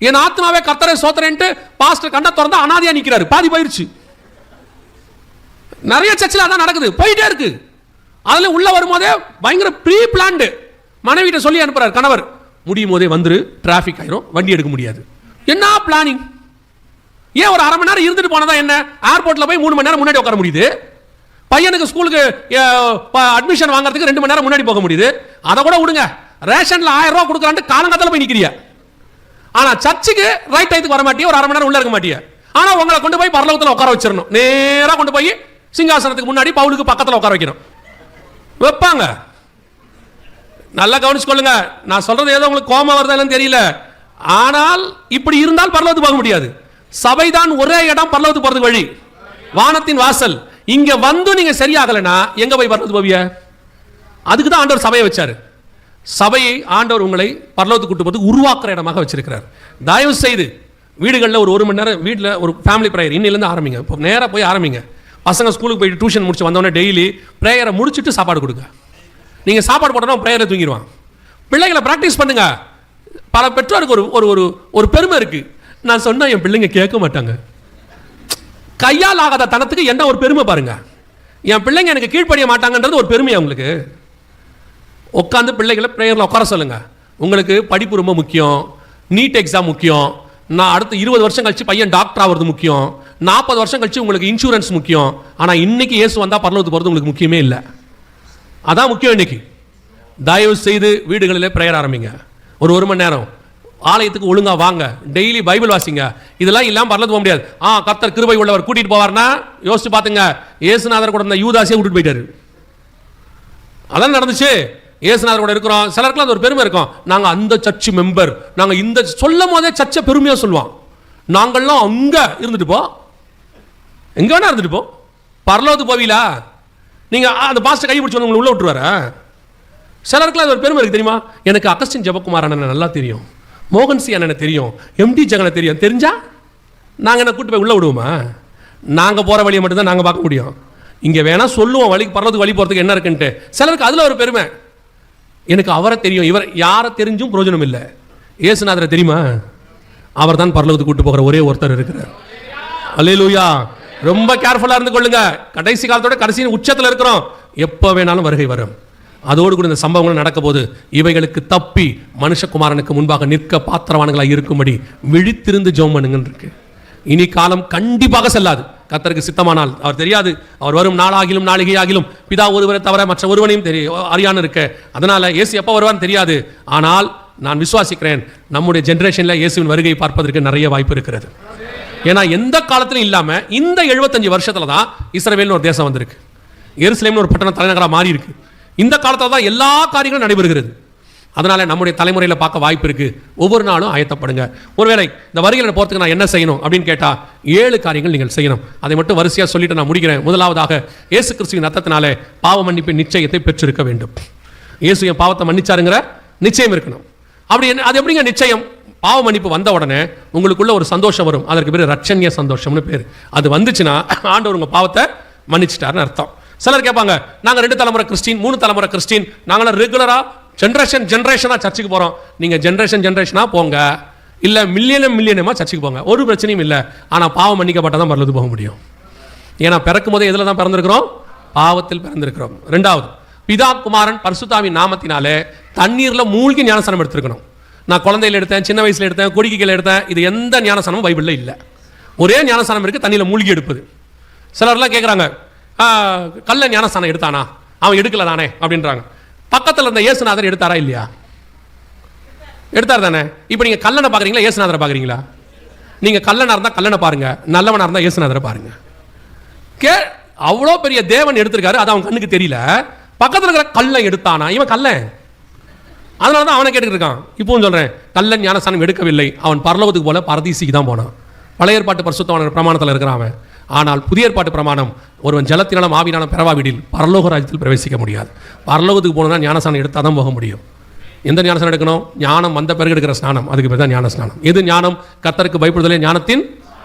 என் ஆத்மாவே கர்த்தரை சோதரேன்ட்டு பாஸ்டர் கண்ட திறந்தா அனாதியா நிக்கிறாரு, பாதி போயிருச்சு. நிறைய சர்ச்சில் அதான் நடக்குது, போயிட்டே இருக்கு. அதுல உள்ள வரும்போதே பயங்கர ப்ரீ பிளான்டு. மனைவிட்ட சொல்லி அனுப்புறாரு கணவர், முடியும் போதே வந்துரு, டிராபிக் ஆயிரும், வண்டி எடுக்க முடியாது. என்ன பிளானிங்? ஏன் ஒரு 1/2 மணி நேரம் இருந்துட்டு போனதா என்ன? ஏர்போர்ட்ல போய் 3 மணி நேரம் முன்னாடி உட்கார முடியுது, பையனுக்கு ஸ்கூலுக்கு அட்மிஷன் வாங்குறதுக்கு 2 மணி நேரம் முன்னாடி போக முடியுது. அதை கூட விடுங்க, ரேஷன்ல 1000 ரூபாய் கொடுக்குறான்ட்டு காலங்காத்தால போய் நிக்கிறியா. ஆனா சர்ச்சுக்கு ரைட் டைத்துக்கு வர மாட்டியா, ஒரு 1/2 மணி நேரம் உள்ள இருக்க மாட்டியா. ஆனா உங்களை கொண்டு போய் பரலோகத்துல உட்கார வச்சிடணும், நேரா கொண்டு போய் சிங்காசனத்துக்கு முன்னாடி பவுலுக்கு பக்கத்துல உட்கார வைக்கணும், வைப்பாங்க. நல்லா கவனிச்சுக்கொள்ளுங்க, நான் சொல்றது ஏதோ உங்களுக்கு கோபம் வருதான்னு தெரியல. ஆனால் இப்படி இருந்தால் பரலோகத்துக்கு போக முடியாது. சபைதான் ஒரே இடம் பரலோகத்துக்கு போறதுக்கு வழி, வானத்தின் வாசல். இங்க வந்து நீங்க சரியாகலனா எங்க போய் பரலோகத்துக்கு போவிய? அதுக்கு தான் ஆண்டவர் சபையை வச்சாரு. சபையை ஆண்டவர் உங்களை பரலோகத்துக்கு கூட்டு போது உருவாக்குற இடமாக வச்சிருக்கிறார். தயவு செய்து வீடுகளில் ஒரு மணி நேரம் வீட்டில் ஒரு ஃபேமிலி ப்ரேயர் இன்னிலேருந்து ஆரம்பிங்க. இப்போ நேராக போய் ஆரம்பிங்க. பசங்க ஸ்கூலுக்கு போயிட்டு டியூஷன் முடிச்சு வந்தோடனே டெய்லி ப்ரேயரை முடிச்சுட்டு சாப்பாடு கொடுங்க. நீங்கள் சாப்பாடு போட்டோன்னா ப்ரேயரை தூங்கிடுவான். பிள்ளைகளை ப்ராக்டிஸ் பண்ணுங்க. பல பெற்றோருக்கு ஒரு ஒரு ஒரு பெருமை இருக்கு. நான் சொன்னால் என் பிள்ளைங்க கேட்க மாட்டாங்க. கையால் ஆகாத தனத்துக்கு என்ன ஒரு பெருமை பாருங்க. என் பிள்ளைங்க எனக்கு கீழ்ப்படிய மாட்டாங்கன்றது ஒரு பெருமை அவங்களுக்கு. உட்காந்து பிள்ளைகளை ப்ரேயரில் உட்கார சொல்லுங்க. உங்களுக்கு படிப்பு ரொம்ப முக்கியம், நீட் எக்ஸாம் முக்கியம், நான் அடுத்த 20 வருஷம் கழிச்சு பையன் டாக்டர் ஆகிறது முக்கியம், 40 வருஷம் கழிச்சு உங்களுக்கு இன்சூரன்ஸ் முக்கியம். ஆனால் இன்னைக்கு இயேசு வந்தால் பரலோகத்துக்கு போகிறது உங்களுக்கு முக்கியமே இல்லை. அதான் முக்கியம். இன்னைக்கு தயவு செய்து வீடுகளில் ப்ரேயர் ஆரம்பிங்க. ஒரு மணி நேரம் ஆலயத்துக்கு ஒழுங்கா வாங்க, டெய்லி பைபிள் வாசிங்க. இதெல்லாம் இல்லாமல் பரலோகத்துக்கு போக முடியாது. கர்த்தர் கிருபை உள்ளவர் கூட்டிட்டு போவார்னா யோசிச்சு பார்த்துங்க. இயேசுநாதர் கூட இந்த யூதாசியை கூட்டிட்டு போயிட்டாரு. அதான் நடந்துச்சு. இயேசுநாதர் கூட இருக்கிறோம். சிலருக்குலாம் அது ஒரு பெருமை இருக்கும். நாங்கள் அந்த சர்ச் மெம்பர், நாங்கள் இந்த சொல்லும் போதே சர்ச்சை பெருமையாக சொல்லுவான். நாங்கள்லாம் அங்கே இருந்துட்டு போ, எங்கே வேணா இருந்துட்டு போ, பரலோகத்துக்கு போவீங்களா? நீங்கள் அந்த பாஸ்டர் கை பிடிச்சி வந்து உங்களை உள்ள விட்டுருவார. சிலருக்குலாம் அது ஒரு பெருமை இருக்கு தெரியுமா? எனக்கு அகஸ்டின் ஜெபக்குமார் அண்ணனை நல்லா தெரியும், மோகன் சி அண்ணனை தெரியும், எம்டி ஜெகனை தெரியும். தெரிஞ்சா நாங்கள் என்ன கூட்டு போய் உள்ள விடுவோமா? நாங்கள் போகிற வழியை மட்டும்தான் நாங்கள் பார்க்க முடியும். இங்கே வேணா சொல்லுவோம் வழி பரலோகத்துக்கு வழி போகிறதுக்கு என்ன இருக்குன்ட்டு. சிலருக்கு அதில் ஒரு பெருமை. எனக்கு அவரை தெரியும், இவர் யாரை தெரிஞ்சும் பிரயோஜனம் இல்லை. இயேசுநாதரை தெரியுமா? அவர் தான் பரலோகத்துக்கு கூட்டு போகிற ஒரே ஒருத்தர் இருக்கிறார். அல்லேலூயா. ரொம்ப கேர்ஃபுல்லாக இருந்து கொள்ளுங்க. கடைசி காலத்தோட கடைசி உச்சத்தில் இருக்கிறோம். எப்போ வேணாலும் வருகை வரும். அதோடு கூட இந்த சம்பவங்கள் நடக்க போது இவைகளுக்கு தப்பி மனுஷகுமாரனுக்கு முன்பாக நிற்க பாத்திரவான்களாக இருக்கும்படி விழித்திருந்து ஜெபம் பண்ணுங்கன்னு இருக்கு. இனி காலம் கண்டிப்பாக செல்லாது. கர்த்தருக்கு சித்தமானால், அவர் தெரியாது, அவர் வரும் நாளாகிலும் நாளிகையாகிலும் பிதா ஒருவரை தவிர மற்ற ஒருவனையும் அறியான்னு இருக்கு. அதனால இயேசு எப்போ வருவான்னு தெரியாது. ஆனால் நான் விசுவாசிக்கிறேன், நம்முடைய ஜெனரேஷனில் இயேசுவின் வருகையை பார்ப்பதற்கு நிறைய வாய்ப்பு இருக்கிறது. ஏன்னா எந்த காலத்திலும் இல்லாமல் இந்த 75 வருஷத்துல தான் இஸ்ரவேல்னு ஒரு தேசம் வந்திருக்கு. எருசலேம்னு ஒரு பட்டணம் தலைநகராக மாறி இருக்கு. இந்த காலத்தில் தான் எல்லா காரியங்களும் நடைபெறுகிறது. அதனால நம்முடைய தலைமுறையில் பார்க்க வாய்ப்பு இருக்கு. ஒவ்வொரு நாளும் ஆயத்தப்படுங்க. ஒருவேளை இந்த வருகையில் போகிறதுக்கு நான் என்ன செய்யணும் அப்படின்னு கேட்டால் 7 காரியங்கள் நீங்கள் செய்யணும். அதை மட்டும் வரிசையாக சொல்லிட்டு நான் முடிக்கிறேன். முதலாவதாக, இயேசு கிறிஸ்துவின் ரத்தத்தினாலே பாவ மன்னிப்பின் நிச்சயத்தை பெற்றிருக்க வேண்டும். இயேசு என் பாவத்தை மன்னிச்சாருங்கிற நிச்சயம் இருக்கணும். அப்படி என்ன, அது எப்படிங்க நிச்சயம்? பாவ மன்னிப்பு வந்த உடனே உங்களுக்குள்ள ஒரு சந்தோஷம் வரும். அதற்கு பேர் ரட்சண்ய சந்தோஷம்னு பேர். அது வந்துச்சுன்னா ஆண்டவர் உங்க பாவத்தை மன்னிச்சிட்டாருன்னு அர்த்தம். சிலர் கேட்பாங்க, நாங்கள் 2 தலைமுறை கிறிஸ்டின், 3 தலைமுறை கிறிஸ்டின், நாங்களாம் ரெகுலரா ஜென்ரேஷனாக சர்ச்சுக்கு போகிறோம். நீங்கள் ஜென்ரேஷனாக போங்க, இல்லை மில்லியனமாக சர்ச்சுக்கு போங்க, ஒரு பிரச்சனையும் இல்லை. ஆனால் பாவம் மன்னிக்கப்பட்டால் தான் பரலோகத்துக்கு போக முடியும். ஏன்னா பிறக்கும் போதே எதில் தான் பிறந்திருக்கிறோம்? பாவத்தில் பிறந்திருக்கிறோம். 2வது, பிதா குமாரன் பரிசுத்தாவின் நாமத்தினாலே தண்ணீரில் மூழ்கி ஞானஸ்நானம் எடுத்திருக்கணும். நான் குழந்தையில் எடுத்தேன், சின்ன வயசில் எடுத்தேன், கொடிக்கு கீழே எடுத்தேன். இது எந்த ஞானஸ்நானமும் பைபிளில் இல்லை. ஒரே ஞானஸ்நானம் இருக்குது, தண்ணியில் மூழ்கி எடுப்பது. சிலர்லாம் கேட்குறாங்க, கல்ல ஞானஸ்நானம் எடுத்தானா? அவன் எடுக்கல தானே அப்படின்றாங்க. பக்கத்தில் இருந்த இயேசுநாதர் எடுத்தாரா இல்லையா? எடுத்தார் தானே. இப்போ நீங்கள் கல்லனை பார்க்குறீங்களா, இயேசுநாதரை பார்க்குறீங்களா? நீங்கள் கல்லனாக இருந்தால் கல்லனை பாருங்க, நல்லவனாக இருந்தால் இயேசுநாதரை பாருங்க. அவ்வளோ பெரிய தேவன் எடுத்திருக்காரு, அது அவன் கண்ணுக்கு தெரியல. பக்கத்தில் இருக்கிற கல்லை எடுத்தானா? இவன் கல்லன், அதனால தான் அவனை கேட்டுக்கிட்டு இருக்கான். இப்போவும் சொல்கிறேன், கல்லன் ஞானஸ்நானம் எடுக்கவில்லை, அவன் பரலோகத்துக்கு போல பரதீசிக்கு தான் போனான். பழைய ஏற்பாட்டு பரிசுத்தவான பிரமாணத்தில் இருக்கிறான் அவன். ஆனால் புதிய ஏற்பாட்டு பிரமாணம், ஒருவன் ஜலத்தினாலும் ஆவினாலும் பெறவாவிடில் பரலோக ராஜ்யத்தில் பிரவேசிக்க முடியாது. பரலோகத்துக்கு போகணும்னா ஞானஸ்நானம் எடுத்தால் தான் போக முடியும். எந்த ஞானஸ்நானம் எடுக்கணும்? ஞானம் வந்த பிறகு எடுக்கிற ஸ்நானம், அதுக்கு பேர் தான் ஞானஸ்நானம். எது ஞானம்? கர்த்தருக்கு பயப்படுதலே ஞானத்தின்.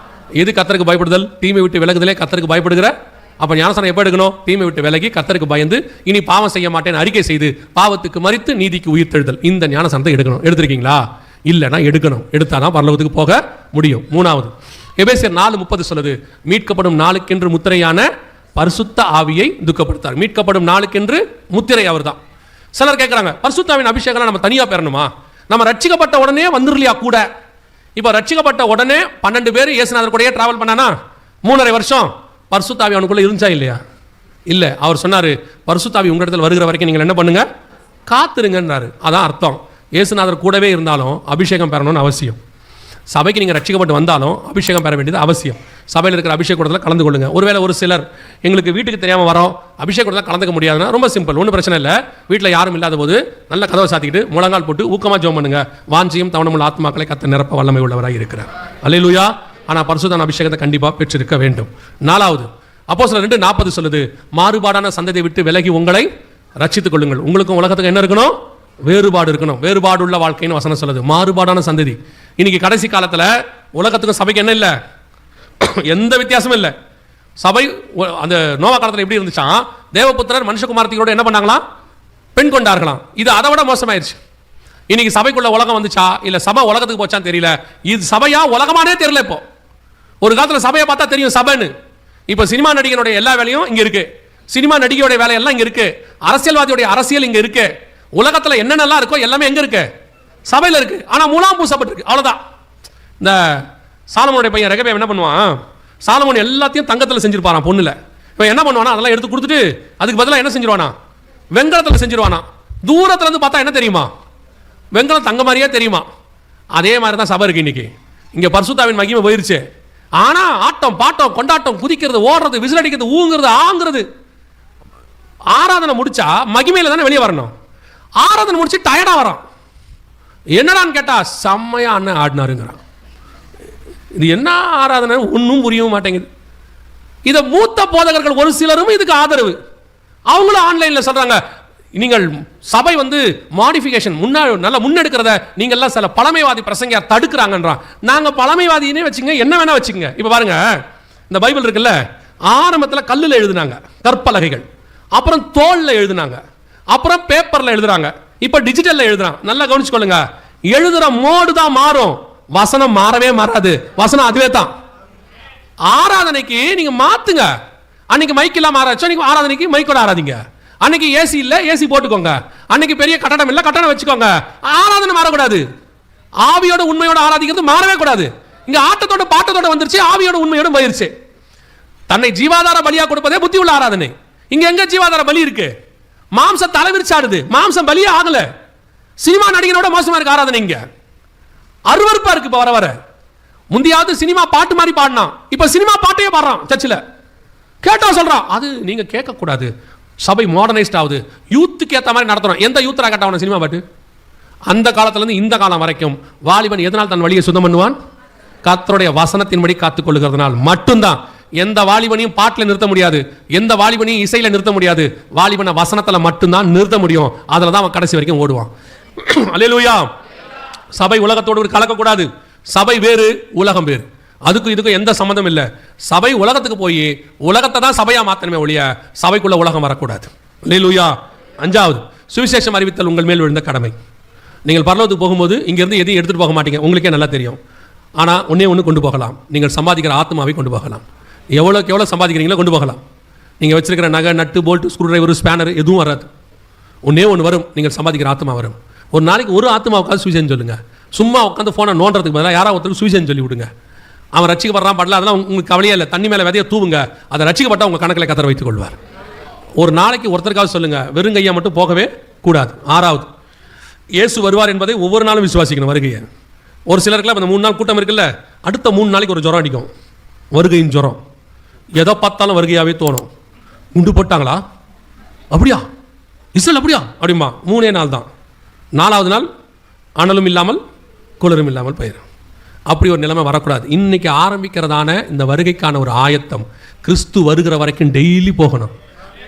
எது கர்த்தருக்கு பயப்படுதல்? தீமை விட்டு விலகுதலே கர்த்தருக்கு பயப்படுகிற. அப்போ ஞானஸ்நானம் எப்போ எடுக்கணும்? தீமை விட்டு விலகி கர்த்தருக்கு பயந்து இனி பாவம் செய்ய மாட்டேன் அறிக்கை செய்து பாவத்துக்கு மரித்து நீதிக்கு உயிர்த்தெழுதல். இந்த ஞானஸ்நானத்தை எடுக்கணும். எடுத்திருக்கீங்களா? இல்லைன்னா எடுக்கணும். எடுத்தால் தான் பரலோகத்துக்கு போக முடியும். 3வது, எபேசியர் 4:30 சொல்லுது, மீட்கப்படும் நாளுக்கென்று முத்திரையான பரிசுத்த ஆவியை துக்கப்படுத்தார். மீட்கப்படும் நாளுக்கென்று முத்திரை அவர் தான். சிலர் கேட்குறாங்க, பரிசுத்தாவின் அபிஷேகம் நம்ம தனியாக பெறணுமா? நம்ம ரட்சிக்கப்பட்ட உடனே வந்துடலையா கூட? இப்போ ரட்சிக்கப்பட்ட உடனே 12 பேர் இயேசுநாதர் கூடயே டிராவல் பண்ணானா 3.5 வருஷம் பரிசுத்த ஆவி அவனுக்குள்ள இருந்துச்சா இல்லையா? இல்லை, அவர் சொன்னார் பரிசுத்தாவி உங்களிடத்தில் வருகிற வரைக்கும் நீங்கள் என்ன பண்ணுங்க, காத்துருங்கன்றாரு. அதான் அர்த்தம். இயேசுநாதர் கூடவே இருந்தாலும் அபிஷேகம் பெறணும்னு அவசியம். சபைக்கு நீங்கள் ரட்சிக்கப்பட்டு வந்தாலும் அபிஷேகம் பெற வேண்டியது அவசியம். சபையில் இருக்கிற அபிஷேக கூட்டத்தில் கலந்து கொள்ளுங்க. ஒருவேளை ஒரு சிலர் எங்களுக்கு வீட்டுக்கு தெரியாமல் வரோம், அபிஷேக கூட்டத்தில் கலந்துக்க முடியாதுன்னா ரொம்ப சிம்பிள், ஒன்றும் பிரச்சனை இல்லை. வீட்டில் யாரும் இல்லாத போது நல்ல கதவை சாத்திக்கிட்டு முழங்கால் போட்டு ஊக்கமாக ஜெபம் பண்ணுங்க. வாஞ்சியும் தவணமுள்ள ஆத்மாக்களை கர்த்தர் நிரப்ப வல்லமை உள்ளவராக இருக்கிறார். அல்லேலூயா. ஆனால் பரிசுத்தான அபிஷேகத்தை கண்டிப்பாக பெற்றிருக்க வேண்டும். 4வது அப்போஸ்தலர் 2:40 சொல்லுது, மாறுபாடான சந்ததியை விட்டு விலகி உங்களை ரட்சித்துக் கொள்ளுங்கள். உங்களுக்கும் உலகத்துக்கு என்ன இருக்கணும், வேறுபாடு இருக்கணும். வேறுபாடுள்ள வாழ்க்கைன்னு வசனம் சொல்லுது. மாறுபாடான சந்ததி. இன்னைக்கு கடைசி காலத்தில் உலகத்துக்கும் சபைக்கு என்ன இல்லை, எந்த வித்தியாசமும் இல்லை. சபை அந்த நோவா காலத்தில் எப்படி இருந்துச்சா, தேவபுத்திரர் மனுஷகுமாரத்தியோட என்ன பண்ணாங்களாம், பெண் கொண்டார்களாம். இது அதை விட மோசமாயிருச்சு. இன்னைக்கு சபைக்குள்ள உலகம் வந்துச்சா இல்லை சபை உலகத்துக்கு போச்சான்னு தெரியல. இது சபையா உலகமானே தெரியல. இப்போ ஒரு காலத்தில் சபையை பார்த்தா தெரியும் சபைன்னு. இப்போ சினிமா நடிகனுடைய எல்லா வேலையும் இங்க இருக்கு, சினிமா நடிகையோட வேலையெல்லாம் இங்க இருக்கு, அரசியல்வாதியோடைய அரசியல் இங்க இருக்கு, உலகத்தில் என்னென்னலாம் இருக்கோ எல்லாமே எங்க இருக்கு, சபையில் இருக்கு. ஆனால் மூலாம் பூசப்பட்டிருக்கு, அவ்வளோதான். இந்த சாலமோனுடைய பையன் ரெகபியாம் என்ன பண்ணுவான், சாலமோன் எல்லாத்தையும் தங்கத்தில் செஞ்சிருப்பாரான் பொண்ணுல. இப்போ என்ன பண்ணுவானா, அதெல்லாம் எடுத்து கொடுத்துட்டு அதுக்கு பதிலாக என்ன செஞ்சிருவானா, வெங்கலத்தில் செஞ்சிருவானா. தூரத்துல இருந்து பார்த்தா என்ன தெரியுமா, வெங்கலம் தங்க மாதிரியே தெரியுமா. அதே மாதிரி தான் சபை இருக்கு இன்னைக்கு. இங்கே பரிசுத்தாவின் மகிமை போயிருச்சு. ஆனால் ஆட்டம் பாட்டம் கொண்டாட்டம், குதிக்கிறது, ஓடுறது, விசில் அடிக்கிறது, ஊங்குறது, ஆங்குறது. ஆராதனை முடிச்சா மகிமையில தானே வெளியே வரணும். ஆராதனை முடிச்சு டயர்டா வரான். என்னடான்னு கேட்டா செம்மையா அண்ணன் ஆடினாருங்கிறான். இது என்ன ஆராதனை ஒன்றும் புரியவும் மாட்டேங்குது. இதை மூத்த போதகர்கள் ஒரு சிலரும் இதுக்கு ஆதரவு. அவங்களும் ஆன்லைனில் சொல்றாங்க, நீங்கள் சபை மாடிஃபிகேஷன் நல்லா முன்னெடுக்கிறத நீங்கள் எல்லாம் சில பழமைவாதி பிரசங்கியார் தடுக்கிறாங்கன்றான். நாங்கள் பழமைவாதினே வச்சுங்க, என்ன வேணா வச்சுங்க. இப்போ பாருங்க, இந்த பைபிள் இருக்குல்ல, ஆரம்பத்தில் கல்லில் எழுதுனாங்க கற்பலகைகள், அப்புறம் தோல்ல எழுதுனாங்க, அப்புறம் பேப்பர்ல எழுதுறாங்க, இப்ப டிஜிட்டல்ல எழுதுறான். நல்லா கவனிச்சுக்கொள்ளுங்க, எழுதுற மோடு தான் மாறும், வசனம் மாறவே மாறாது. வசனம் அதுவே தான். ஆராதனைக்கு நீங்க மாத்துங்க. அன்னைக்கு மைக் இல்லாம ஆராய்ச்சோம், அன்னைக்கு ஆராதனைக்கு மைக்கோட ஆராதிங்க. அன்னைக்கு ஏசி இல்ல, ஏசி போட்டுக்கோங்க. அன்னைக்கு பெரிய கட்டடம் இல்ல, கட்டடம் வச்சுக்கோங்க. ஆராதனை மாறக்கூடாது. ஆவியோட உண்மையோட ஆராதிக்கிறது மாறவே கூடாது. இங்க ஆட்டத்தோட பாட்டத்தோட வந்துருச்சு, ஆவியோட உண்மையோட போயிருச்சு. தன்னை ஜீவாதார பலியா கொடுப்பதே புத்தி உள்ள ஆராதனை. இங்க எங்க ஜீவாதார பலி இருக்கு? மாம்சம் தலைவிரிச்சாடுது, மாம்சம் பலியே ஆகல. சினிமா நடிகனோட மோசமா இருக்கு ஆராதனை. இங்க அருவருப்பா இருக்கு. இப்ப வர வர முந்தியாவது சினிமா பாட்டு மாதிரி பாடினான், இப்ப சினிமா பாட்டையே பாடுறான் சர்ச்சில். கேட்டா சொல்றான், அது நீங்க கேட்க கூடாது, சபை மாடர்னைஸ்ட் ஆகுது, யூத்துக்கு ஏற்ற மாதிரி நடத்துறோம். எந்த யூத்தரா கேட்டவன சினிமா பாட்டு? அந்த காலத்துல இருந்து இந்த காலம் வரைக்கும் வாலிபன் எதனால் தன் வழியை சுத்தம் பண்ணுவான்? கர்த்தருடைய வசனத்தின்படி காத்துக் கொள்ளுகிறதுனால் மட்டும்தான். எந்த வாலிபனையும் பாட்டில் நிறுத்த முடியாது, எந்த வாலிபனையும் இசையில நிறுத்த முடியாது. வாலிபனை வசனத்துல மட்டும்தான் நிறுத்த முடியும். அதுல தான் அவன் கடைசி வரைக்கும் ஓடுவான். அல்லேலூயா. சபை உலகத்தோடு கலக்கக்கூடாது. சபை வேறு, உலகம் வேறு. அதுக்கும் இதுக்கும் எந்த சம்மந்தம் இல்லை. சபை உலகத்துக்கு போய் உலகத்தை தான் சபையா மாத்தணுமே ஒழிய சபைக்குள்ள உலகம் வரக்கூடாது. அல்லேலூயா. 5வது, சுவிசேஷம் அறிவித்தல் உங்கள் மேல் விழுந்த கடமை. நீங்கள் பரலோகத்துக்கு போகும்போது இங்கிருந்து எதையும் எடுத்துட்டு போக மாட்டீங்க, உங்களுக்கே நல்லா தெரியும். ஆனால் ஒன்று கொண்டு போகலாம், நீங்கள் சம்பாதிக்கிற ஆத்மாவை கொண்டு போகலாம். எவ்வளோக்கு எவ்வளோ சம்பாதிக்கிறீங்களோ கொண்டு போகலாம். நீங்கள் வச்சிருக்கிற நகை, நட்டு, போல்ட், ஸ்க்ரூ டிரைவர், ஸ்பேனர் எதுவும் வராது. ஒன்று வரும், நீங்கள் சம்பாதிக்கிற ஆத்மா வரும். ஒரு நாளைக்கு ஒரு ஆத்மா உட்காந்து சுவிசேஷம் சொல்லுங்க. சும்மா உட்காந்து ஃபோனை நோண்டுறதுக்கு பதிலாக யாராவது ஒருத்தருக்கு சுவிசேஷம் சொல்லி விடுங்க. அவன் ரட்சிக்கப்படுறான் படல, அதெல்லாம் உங்களுக்கு கவலையே இல்லை. தண்ணி மேலே விதைய தூவுங்க, அதை ரட்சிக்கப்பட்டால் உங்கள் கணக்கில் கத்தர் வைத்துக் கொள்வார். ஒரு நாளைக்கு ஒருத்தருக்காக சொல்லுங்க, வெறும் கையா மட்டும் போகவே கூடாது. 6வது, இயேசு வருவார் என்பதை ஒவ்வொரு நாளும் விசுவாசிக்கணும் வருகையை. ஒரு சிலருக்குலாம் அந்த 3 நாள் கூட்டம் இருக்குல்ல, அடுத்த 3 நாளைக்கு ஒரு ஜுரம் அடிக்கும், வருகையின் ஜுரம். எதை பார்த்தாலும் வருகையாகவே தோணும். குண்டு போட்டாங்களா, அப்படியா, இஸ்ரேல் அப்படியா அப்படிமா. 3 நாள் தான். 4வது நாள் அனலும் இல்லாமல் குளிரும் இல்லாமல் போயிடும். அப்படி ஒரு நிலைமை வரக்கூடாது. இன்னைக்கு ஆரம்பிக்கிறதான இந்த வருகைக்கான ஒரு ஆயத்தம் கிறிஸ்து வருகிற வரைக்கும் டெய்லி போகணும்.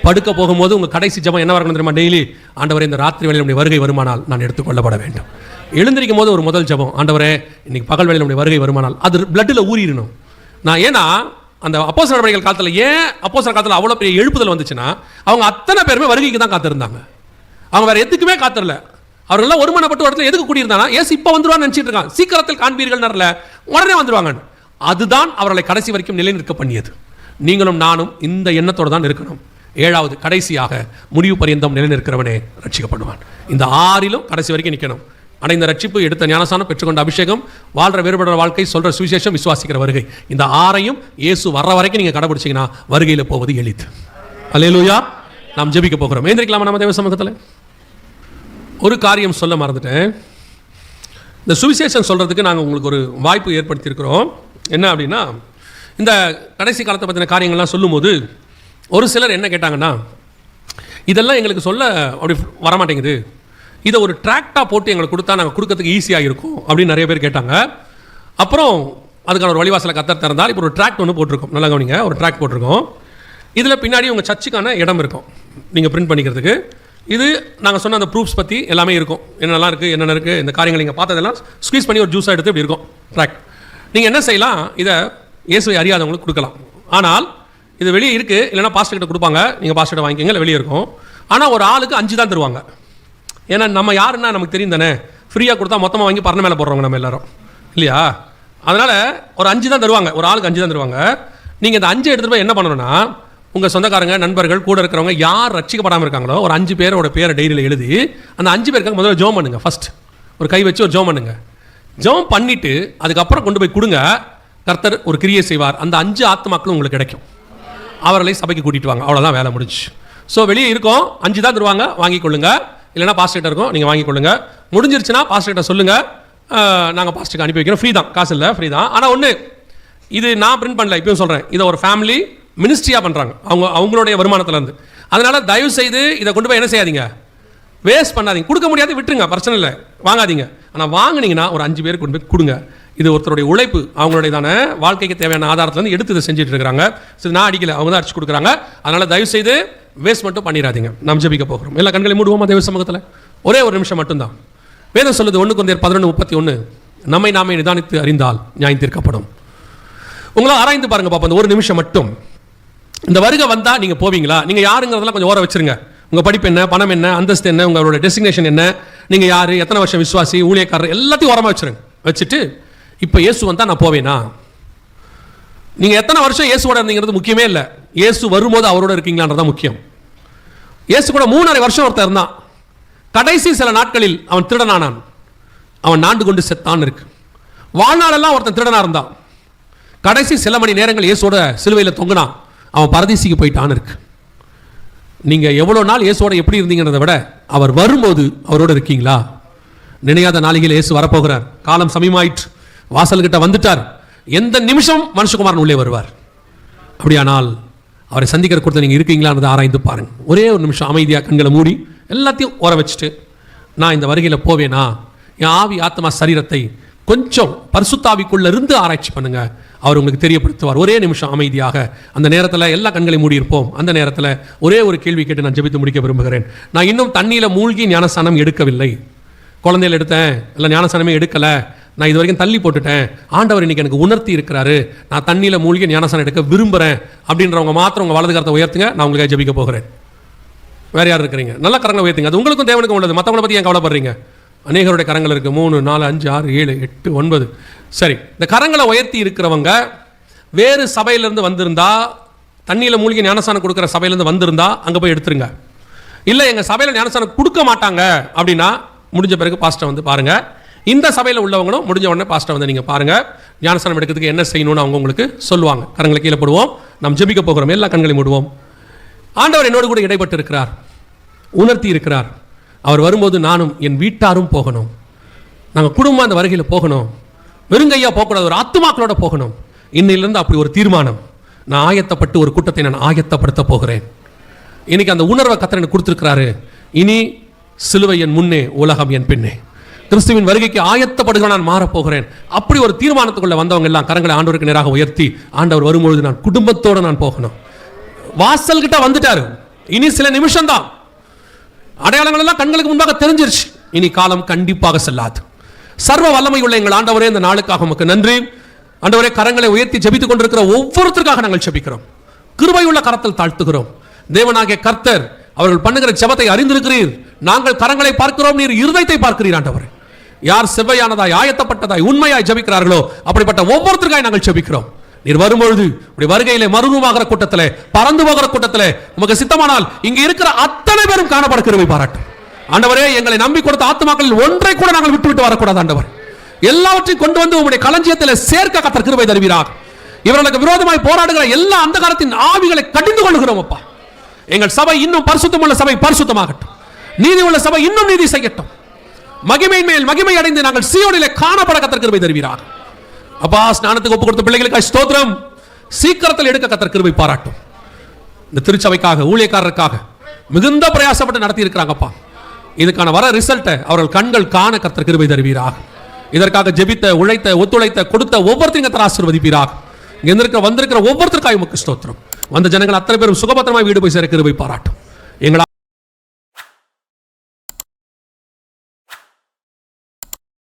படுக்க போகும்போது உங்கள் கடைசி ஜெபம் என்ன வரணும் தெரியுமா? டெய்லி, ஆண்டவரே இந்த ராத்திரி வேளையில் நம்முடைய வருகை வருமானால் நான் எடுத்துக்கொள்ளப்பட வேண்டும். எழுந்திருக்கும் போது ஒரு முதல் ஜெபம், ஆண்டவரே இன்னைக்கு பகல் வேளையில் நம்முடைய வருகை வருமானால். அது பிளட்டில் ஊறிடணும். நான் ஏன்னா அந்த அப்போஸ்தலர் நடவடிக்கைகள் காலத்தில் ஏன் அப்போஸ்தலர் காலத்தில் அவ்வளோ பெரிய எழுப்புதல் வந்துச்சுன்னா, அவங்க அத்தனை பேருமே வருகைக்கு தான் காத்திருந்தாங்க. அவங்க வேற எதுக்குமே காத்திரல. அவர்களெல்லாம் ஒருமனப்பட்டு இடத்துல எதுக்கு கூடியிருந்தானா, ஏசு இப்போ வந்துருவான்னு நினச்சிட்டு இருக்காங்க. சீக்கிரத்தில் காண்பீர்கள் உடனே வந்துருவாங்க. அதுதான் அவர்களை கடைசி வரைக்கும் நிலைநிற்க பண்ணியது. நீங்களும் நானும் இந்த எண்ணத்தோடு தான் இருக்கணும். 7வது, கடைசியாக முடிவு பரியந்தம் நிலைநிற்கிறவனே ரட்சிக்கப்படுவான். இந்த 6லும் கடைசி வரைக்கும் நிற்கணும். ஆனால் இந்த ரட்சிப்பு, எடுத்த ஞானசானம், பெற்றுக்கொண்ட அபிஷேகம், வாழ்ற வேறுபடுற வாழ்க்கை, சொல்ற சுவிசேஷம், விசுவாசிக்கிற வருகை, இந்த 6ஐயும் இயேசு வர்ற வரைக்கும் நீங்கள் கடைபிடிச்சிங்கன்னா வருகையில் போவது எளிது. அல்லேலூயா. நாம் ஜெபிக்க போகிறோம். எழுந்திருக்கலாமா நம்ம தேவ சமூகத்தில்? ஒரு காரியம் சொல்ல மறந்துட்டேன். இந்த சுவிசேஷம் சொல்கிறதுக்கு நாங்கள் உங்களுக்கு ஒரு வாய்ப்பு ஏற்படுத்தியிருக்கிறோம். என்ன அப்படின்னா, இந்த கடைசி காலத்தை பற்றின காரியங்கள்லாம் சொல்லும்போது ஒரு சிலர் என்ன கேட்டாங்கன்னா, இதெல்லாம் எங்களுக்கு சொல்ல அப்படி வரமாட்டேங்குது, இதை ஒரு ட்ராக்டாக போட்டு எங்களுக்கு கொடுத்தா நாங்கள் கொடுக்கறதுக்கு ஈஸியாக இருக்கும் அப்படின்னு நிறைய பேர் கேட்டாங்க. அப்புறம் அதுக்கான ஒரு வழிவாசலை கத்தர் திறந்தால் இப்போ ஒரு ட்ராக்ட் ஒன்று போட்டிருக்கோம். நல்லா கவனிங்க, ஒரு ட்ராக்ட் போட்டிருக்கோம். இதில் பின்னாடி உங்கள் சர்ச்சுக்கான இடம் இருக்கும் நீங்கள் பிரிண்ட் பண்ணிக்கிறதுக்கு. இது நாங்கள் சொன்ன அந்த ப்ரூஃப்ஸ் பற்றி எல்லாமே இருக்கும். என்னெல்லாம் இருக்குது, என்னென்ன இருக்குது, இந்த காரியங்கள் நீங்கள் பார்த்ததெல்லாம் ஸ்குவீஸ் பண்ணி ஒரு ஜூஸாக எடுத்து இப்படி இருக்கும் ட்ராக்ட். நீங்கள் என்ன செய்யலாம், இதை இயேசுவை அறியாதவங்களுக்கு கொடுக்கலாம். ஆனால் இது வெளியே இருக்குது, இல்லைனா பாஸ்டர்கிட்ட கொடுப்பாங்க, நீங்கள் பாஸ்டர்கிட்ட வாங்கிக்கோங்க, இல்லை வெளியே இருக்கும். ஆனால் ஒரு ஆளுக்கு 5 தான் தருவாங்க. ஏன்னா நம்ம யாருன்னா நமக்கு தெரியும் தானே, ஃப்ரீயாக கொடுத்தா மொத்தமாக வாங்கி பரண மேலே போடுறவங்க நம்ம எல்லாரும் இல்லையா? அதனால் ஒரு 5 தான் தருவாங்க, ஒரு ஆளுக்கு 5 தான் தருவாங்க. நீங்கள் இந்த 5 எடுத்துகிட்டு போய் என்ன பண்ணணும்னா, உங்கள் சொந்தக்காரங்க, நண்பர்கள், கூட இருக்கிறவங்க யார் ரட்சிக்கப்படாமல் இருக்காங்களோ ஒரு 5 பேரோட பேரை டைரியில் எழுதி அந்த 5 பேருக்காக முதல்ல ஜெபம் பண்ணுங்க. ஃபர்ஸ்ட் ஒரு கை வச்சு ஒரு ஜெபம் பண்ணுங்க. ஜெபம் பண்ணிவிட்டு அதுக்கப்புறம் கொண்டு போய் கொடுங்க. கர்த்தர் ஒரு கிரியை செய்வார். அந்த 5 ஆத்மாக்களும் உங்களுக்கு கிடைக்கும். அவர்களை சபைக்கு கூட்டிகிட்டு வாங்க. அவ்வளோதான், வேலை முடிஞ்சு. ஸோ வெளியே இருக்கும், 5 தான் தருவாங்க, வாங்கி கொள்ளுங்க. இல்லைனா பாஸ்டர்கிட்ட இருக்கும், நீங்கள் வாங்கி கொள்ளுங்க. முடிஞ்சிருச்சுன்னா பாஸ்டர்கிட்ட சொல்லுங்கள், நாங்கள் பாஸ்டருக்கு அனுப்பி வைக்கிறோம். ஃப்ரீ தான், காசு இல்லை, ஃப்ரீ தான். ஆனால் ஒன்று, இது நான் பிரிண்ட் பண்ணல, இப்பயும் சொல்கிறேன், இதை ஒரு ஃபேமிலி மினிஸ்ட்ரியாக பண்ணுறாங்க அவங்களுடைய வருமானத்துலேருந்து. அதனால் தயவு செய்து இதை கொண்டு போய் என்ன செய்யாதீங்க, வேஸ்ட் பண்ணாதீங்க. கொடுக்க முடியாது விட்டுருங்க, பிரச்சனை இல்லை, வாங்காதீங்க. ஆனால் வாங்கினீங்கன்னா ஒரு 5 பேருக்கு கொண்டு போய் கொடுங்க. இது ஒருத்தருடைய உழைப்பு, அவங்களுடையதான வாழ்க்கைக்கு தேவையான ஆதாரத்துலேருந்து எடுத்து இதை செஞ்சுட்டு இருக்கிறாங்க. சரி, நான் அடிக்கல, அவங்க தான் அடிச்சு கொடுக்குறாங்க. அதனால் தயவு செய்து வேஸ்ட் மட்டும் பண்ணிடாதீங்க. நாம் ஜெபிக்க போகிறோம். எல்லா கண்களை மூடுவோமா தேவ சமூகத்தில்? ஒரே ஒரு நிமிஷம் மட்டும்தான். வேதம் சொல்லுது 1 Corinthians 11:31, நம்மை நாமே நிதானித்து அறிந்தால் நியாயம் தீர்க்கப்படும். உங்களால் ஆராய்ந்து பாருங்க பாப்பா, இந்த ஒரு நிமிஷம் மட்டும். இந்த வருகை வந்தால் நீங்கள் போவீங்களா? நீங்கள் யாருங்கிறதெல்லாம் கொஞ்சம் ஓர வச்சிருங்க. உங்கள் படிப்பு என்ன, பணம் என்ன, அந்தஸ்து என்ன, உங்களோட டெஸ்டினேஷன் என்ன, நீங்கள் யார், எத்தனை வருஷம் விசுவாசி, ஊழியக்காரர், எல்லாத்தையும் ஓரமாக வச்சுருங்க. வச்சுட்டு இப்போ இயேசு வந்தால் நான் போவேனா? நீங்கள் எத்தனை வருஷம் இயேசுவோட இருந்தீங்கிறது முக்கியமே இல்லை. இயேசு வரும்போது அவரோட இருக்கீங்களான்றதான் முக்கியம். இயேசு கூட 3.5 வருஷம் ஒருத்தர் இருந்தான். கடைசி சில நாட்களில் அவன் திருடனானான், அவன் நாண்டு கொண்டு செத்தான் இருக்கு. வாழ்நாளெல்லாம் ஒருத்தன் திருடனா இருந்தான். கடைசி சில மணி நேரங்கள் இயேசுவோட சிலுவையில் தொங்குனான், அவன் பரதீசிக்கு போயிட்டான் இருக்கு. நீங்கள் எவ்வளோ நாள் இயேசுவோட எப்படி இருந்தீங்கிறத விட அவர் வரும்போது அவரோட இருக்கீங்களா? நினையாத நாளிகையில் இயேசு வரப்போகிறார். காலம் சமீபமாயிற்று, வாசல்கிட்ட வந்துட்டார். எந்த நிமிஷம் மனுஷகுமாரன் உள்ளே வருவார். அப்படியானால் அவரை சந்திக்கிற கொடுத்த நீங்கள் இருக்கீங்களான்னு ஆராய்ந்து பாருங்க. ஒரே ஒரு நிமிஷம் அமைதியாக கண்களை மூடி எல்லாத்தையும் ஓர வச்சுட்டு, நான் இந்த வருகையில் போவேனா? என் ஆவி ஆத்மா சரீரத்தை கொஞ்சம் பரிசுத்தாவிக்குள்ள இருந்து ஆராய்ச்சி பண்ணுங்க, அவர் உங்களுக்கு தெரியப்படுத்துவார். ஒரே நிமிஷம் அமைதியாக அந்த நேரத்தில் எல்லா கண்களை மூடி இருப்போம். அந்த நேரத்தில் ஒரே ஒரு கேள்வி கேட்டு நான் ஜெபித்து முடிக்க விரும்புகிறேன். நான் இன்னும் தண்ணியில் மூழ்கி ஞானஸ்நானம் எடுக்கவில்லை. குழந்தைகள் எடுத்தேன், இல்லை ஞானஸ்நானமே எடுக்கலை, நான் இது வரைக்கும் தள்ளி போட்டுட்டேன். ஆண்டவர் இன்னைக்கு எனக்கு உணர்த்தி இருக்கிறாரு, நான் தண்ணியில் மூழ்கி ஞானஸ்நானம் எடுக்க விரும்புகிறேன் அப்படின்றவங்க மாத்திரம் உங்கள் வலது கரத்தை உயர்த்துங்க. நான் உங்களுக்கு ஜெபிக்க போகிறேன். வேறு யார் இருக்கிறீங்க? நல்ல கரங்களை உயர்த்துங்க. அது உங்களுக்கும் தேவனுக்கும் உள்ளது. மற்றவங்களை பற்றி ஏன் கவலைப்படுறீங்க? அநேகருடைய கரங்கள் இருக்குது. 3, 4, 5, 6, 7, 8, 9. சரி, இந்த கரங்களை உயர்த்தி இருக்கிறவங்க வேறு சபையிலேருந்து வந்திருந்தா, தண்ணியில் மூழ்கி ஞானஸ்நானம் கொடுக்குற சபையிலேருந்து வந்திருந்தா அங்கே போய் எடுத்துருங்க. இல்லை எங்கள் சபையில் ஞானஸ்நானம் கொடுக்க மாட்டாங்க அப்படின்னா முடிஞ்ச பிறகு பாஸ்டர் வந்து பாருங்கள். இந்த சபையில் உள்ளவங்களும் முடிஞ்ச உடனே பாஸ்டர் வந்து நீங்கள் பாருங்கள். ஞானஸ்நானம் எடுக்கிறதுக்கு என்ன செய்யணும்னு அவங்க உங்களுக்கு சொல்லுவாங்க. கரங்களை கீழே போடுவோம், நாம் ஜெபிக்க போகிறோம். எல்லா கண்களையும் மூடுவோம். ஆண்டவர் என்னோடு கூட இடைப்பட்டு இருக்கிறார், உணர்த்தி இருக்கிறார். அவர் வரும்போது நானும் என் வீட்டாரும் போகணும். நாங்கள் குடும்பம் அந்த வருகையில் போகணும். வெறுங்கையா போகக்கூடாது, ஒரு ஆத்துமாக்களோட போகணும். இன்னையிலிருந்து அப்படி ஒரு தீர்மானம். நான் ஆயத்தப்பட்டு ஒரு கூட்டத்தை நான் ஆயத்தப்படுத்த போகிறேன். இன்னைக்கு அந்த உணர்வை கர்த்தர் எனக்கு கொடுத்துருக்கிறாரு. இனி சிலுவை என் முன்னே, உலகம் என் பின்னே. கிறிஸ்துவின் வருகைக்கு ஆயத்தப்படுகிற நான் மாறப்போகிறேன். அப்படி ஒரு தீர்மானத்துக்குள்ள வந்தவங்க எல்லாம் கரங்களை ஆண்டவருக்கு நேராக உயர்த்தி, ஆண்டவர் வரும்பொழுது நான் குடும்பத்தோடு நான் போகணும். வாசல் கிட்ட வந்துட்டாரு, இனி சில நிமிஷம் தான். அடையாளங்கள் எல்லாம் கண்களுக்கு முன்பாக தெரிஞ்சிருச்சு. இனி காலம் கண்டிப்பாக செல்லாது. சர்வ வல்லமை உள்ள எங்கள் ஆண்டவரே, இந்த நாளுக்காக உமக்கு நன்றி. ஆண்டவரே, கரங்களை உயர்த்தி ஜெபித்துக் கொண்டிருக்கிற ஒவ்வொருத்தருக்காக நாங்கள் ஜெபிக்கிறோம். கிருபையுள்ள கரத்தில் தாழ்த்துகிறோம். தேவனாகிய கர்த்தர் அவர்கள் பண்ணுகிற ஜெபத்தை அறிந்திருக்கிறீர். நாங்கள் கரங்களை பார்க்கிறோம், நீர் இருதயத்தை பார்க்கிறீர். ஆண்டவரே, யார் செவ்வையானதாய், ஆயத்தப்பட்டதாய், உண்மையாய் ஜெபிக்கிறார்களோ அப்படிப்பட்ட ஒவ்வொருத்தருக்காய் நாங்கள் ஜெபிக்கிறோம். நீர் வரும்பொழுது உடைய வருகையிலே மறுரூபமாகிற கூட்டத்திலே, பறந்து போகிற கூட்டத்திலே உமக்கு சித்தமானால் இங்கு இருக்கிற அத்தனை பேரும் காணப்பட கிருபை பாராட்டும். ஆண்டவரே, எங்களை நம்பி கொடுத்த ஆத்துமாக்களில் ஒன்றை கூட நாங்கள் விட்டு வரக்கூடாது. ஆண்டவர், எல்லாவற்றையும் கொண்டு வந்து உங்களுடைய களஞ்சியத்தில் சேர்க்க கர்த்தர் கிருபை தருவீராக. இவர்களுக்கு விரோதமாய் போராடுகிற எல்லா அந்த காலத்தின் ஆவிகளை கடிந்து கொள்கிறோம் அப்பா. எங்கள் சபை இன்னும் பரிசுத்தமுள்ள சபை பரிசுத்தமாகட்டும், நீதி உள்ள சபை இன்னும் நீதி செய்யட்டும், மகிமை மேல் மகிமை அடைந்து நாங்கள் சீயோனிலே காணப்பட கர்த்தர் கிருபை தருவீராக. அப்பா, ஸ்நானத்துக்கு ஒப்பு கொடுத்த பிள்ளைகளுக்கு ஸ்தோத்திரம். சீக்கிரத்தில் எடுக்க கர்த்தர் கிருபை பாராட்டும். இந்த திருச்சபைக்காக ஊழியக்காரருக்காக மிகுந்த பிரயாசப்பட்டு நடத்தி இருக்கிறாங்கப்பா. இதுக்கான வர ரிசல்ட்டை அவர்கள் கண்கள் காண கர்த்தர் கிருபை தருவீராக. இதற்காக ஜெபித்த, உழைத்த, ஒத்துழைத்த, கொடுத்த ஒவ்வொருத்தரையும் கர்த்தர் ஆசீர்வதிப்பீராக. இங்க வந்திருக்கிற ஒவ்வொருத்தருக்காக உமக்கு ஸ்தோத்திரம். வந்த ஜனங்கள் அத்தனை பேரும் சுகபத்திரமாய் வீடு போய் சேர கிருபை பாராட்டும். எங்களா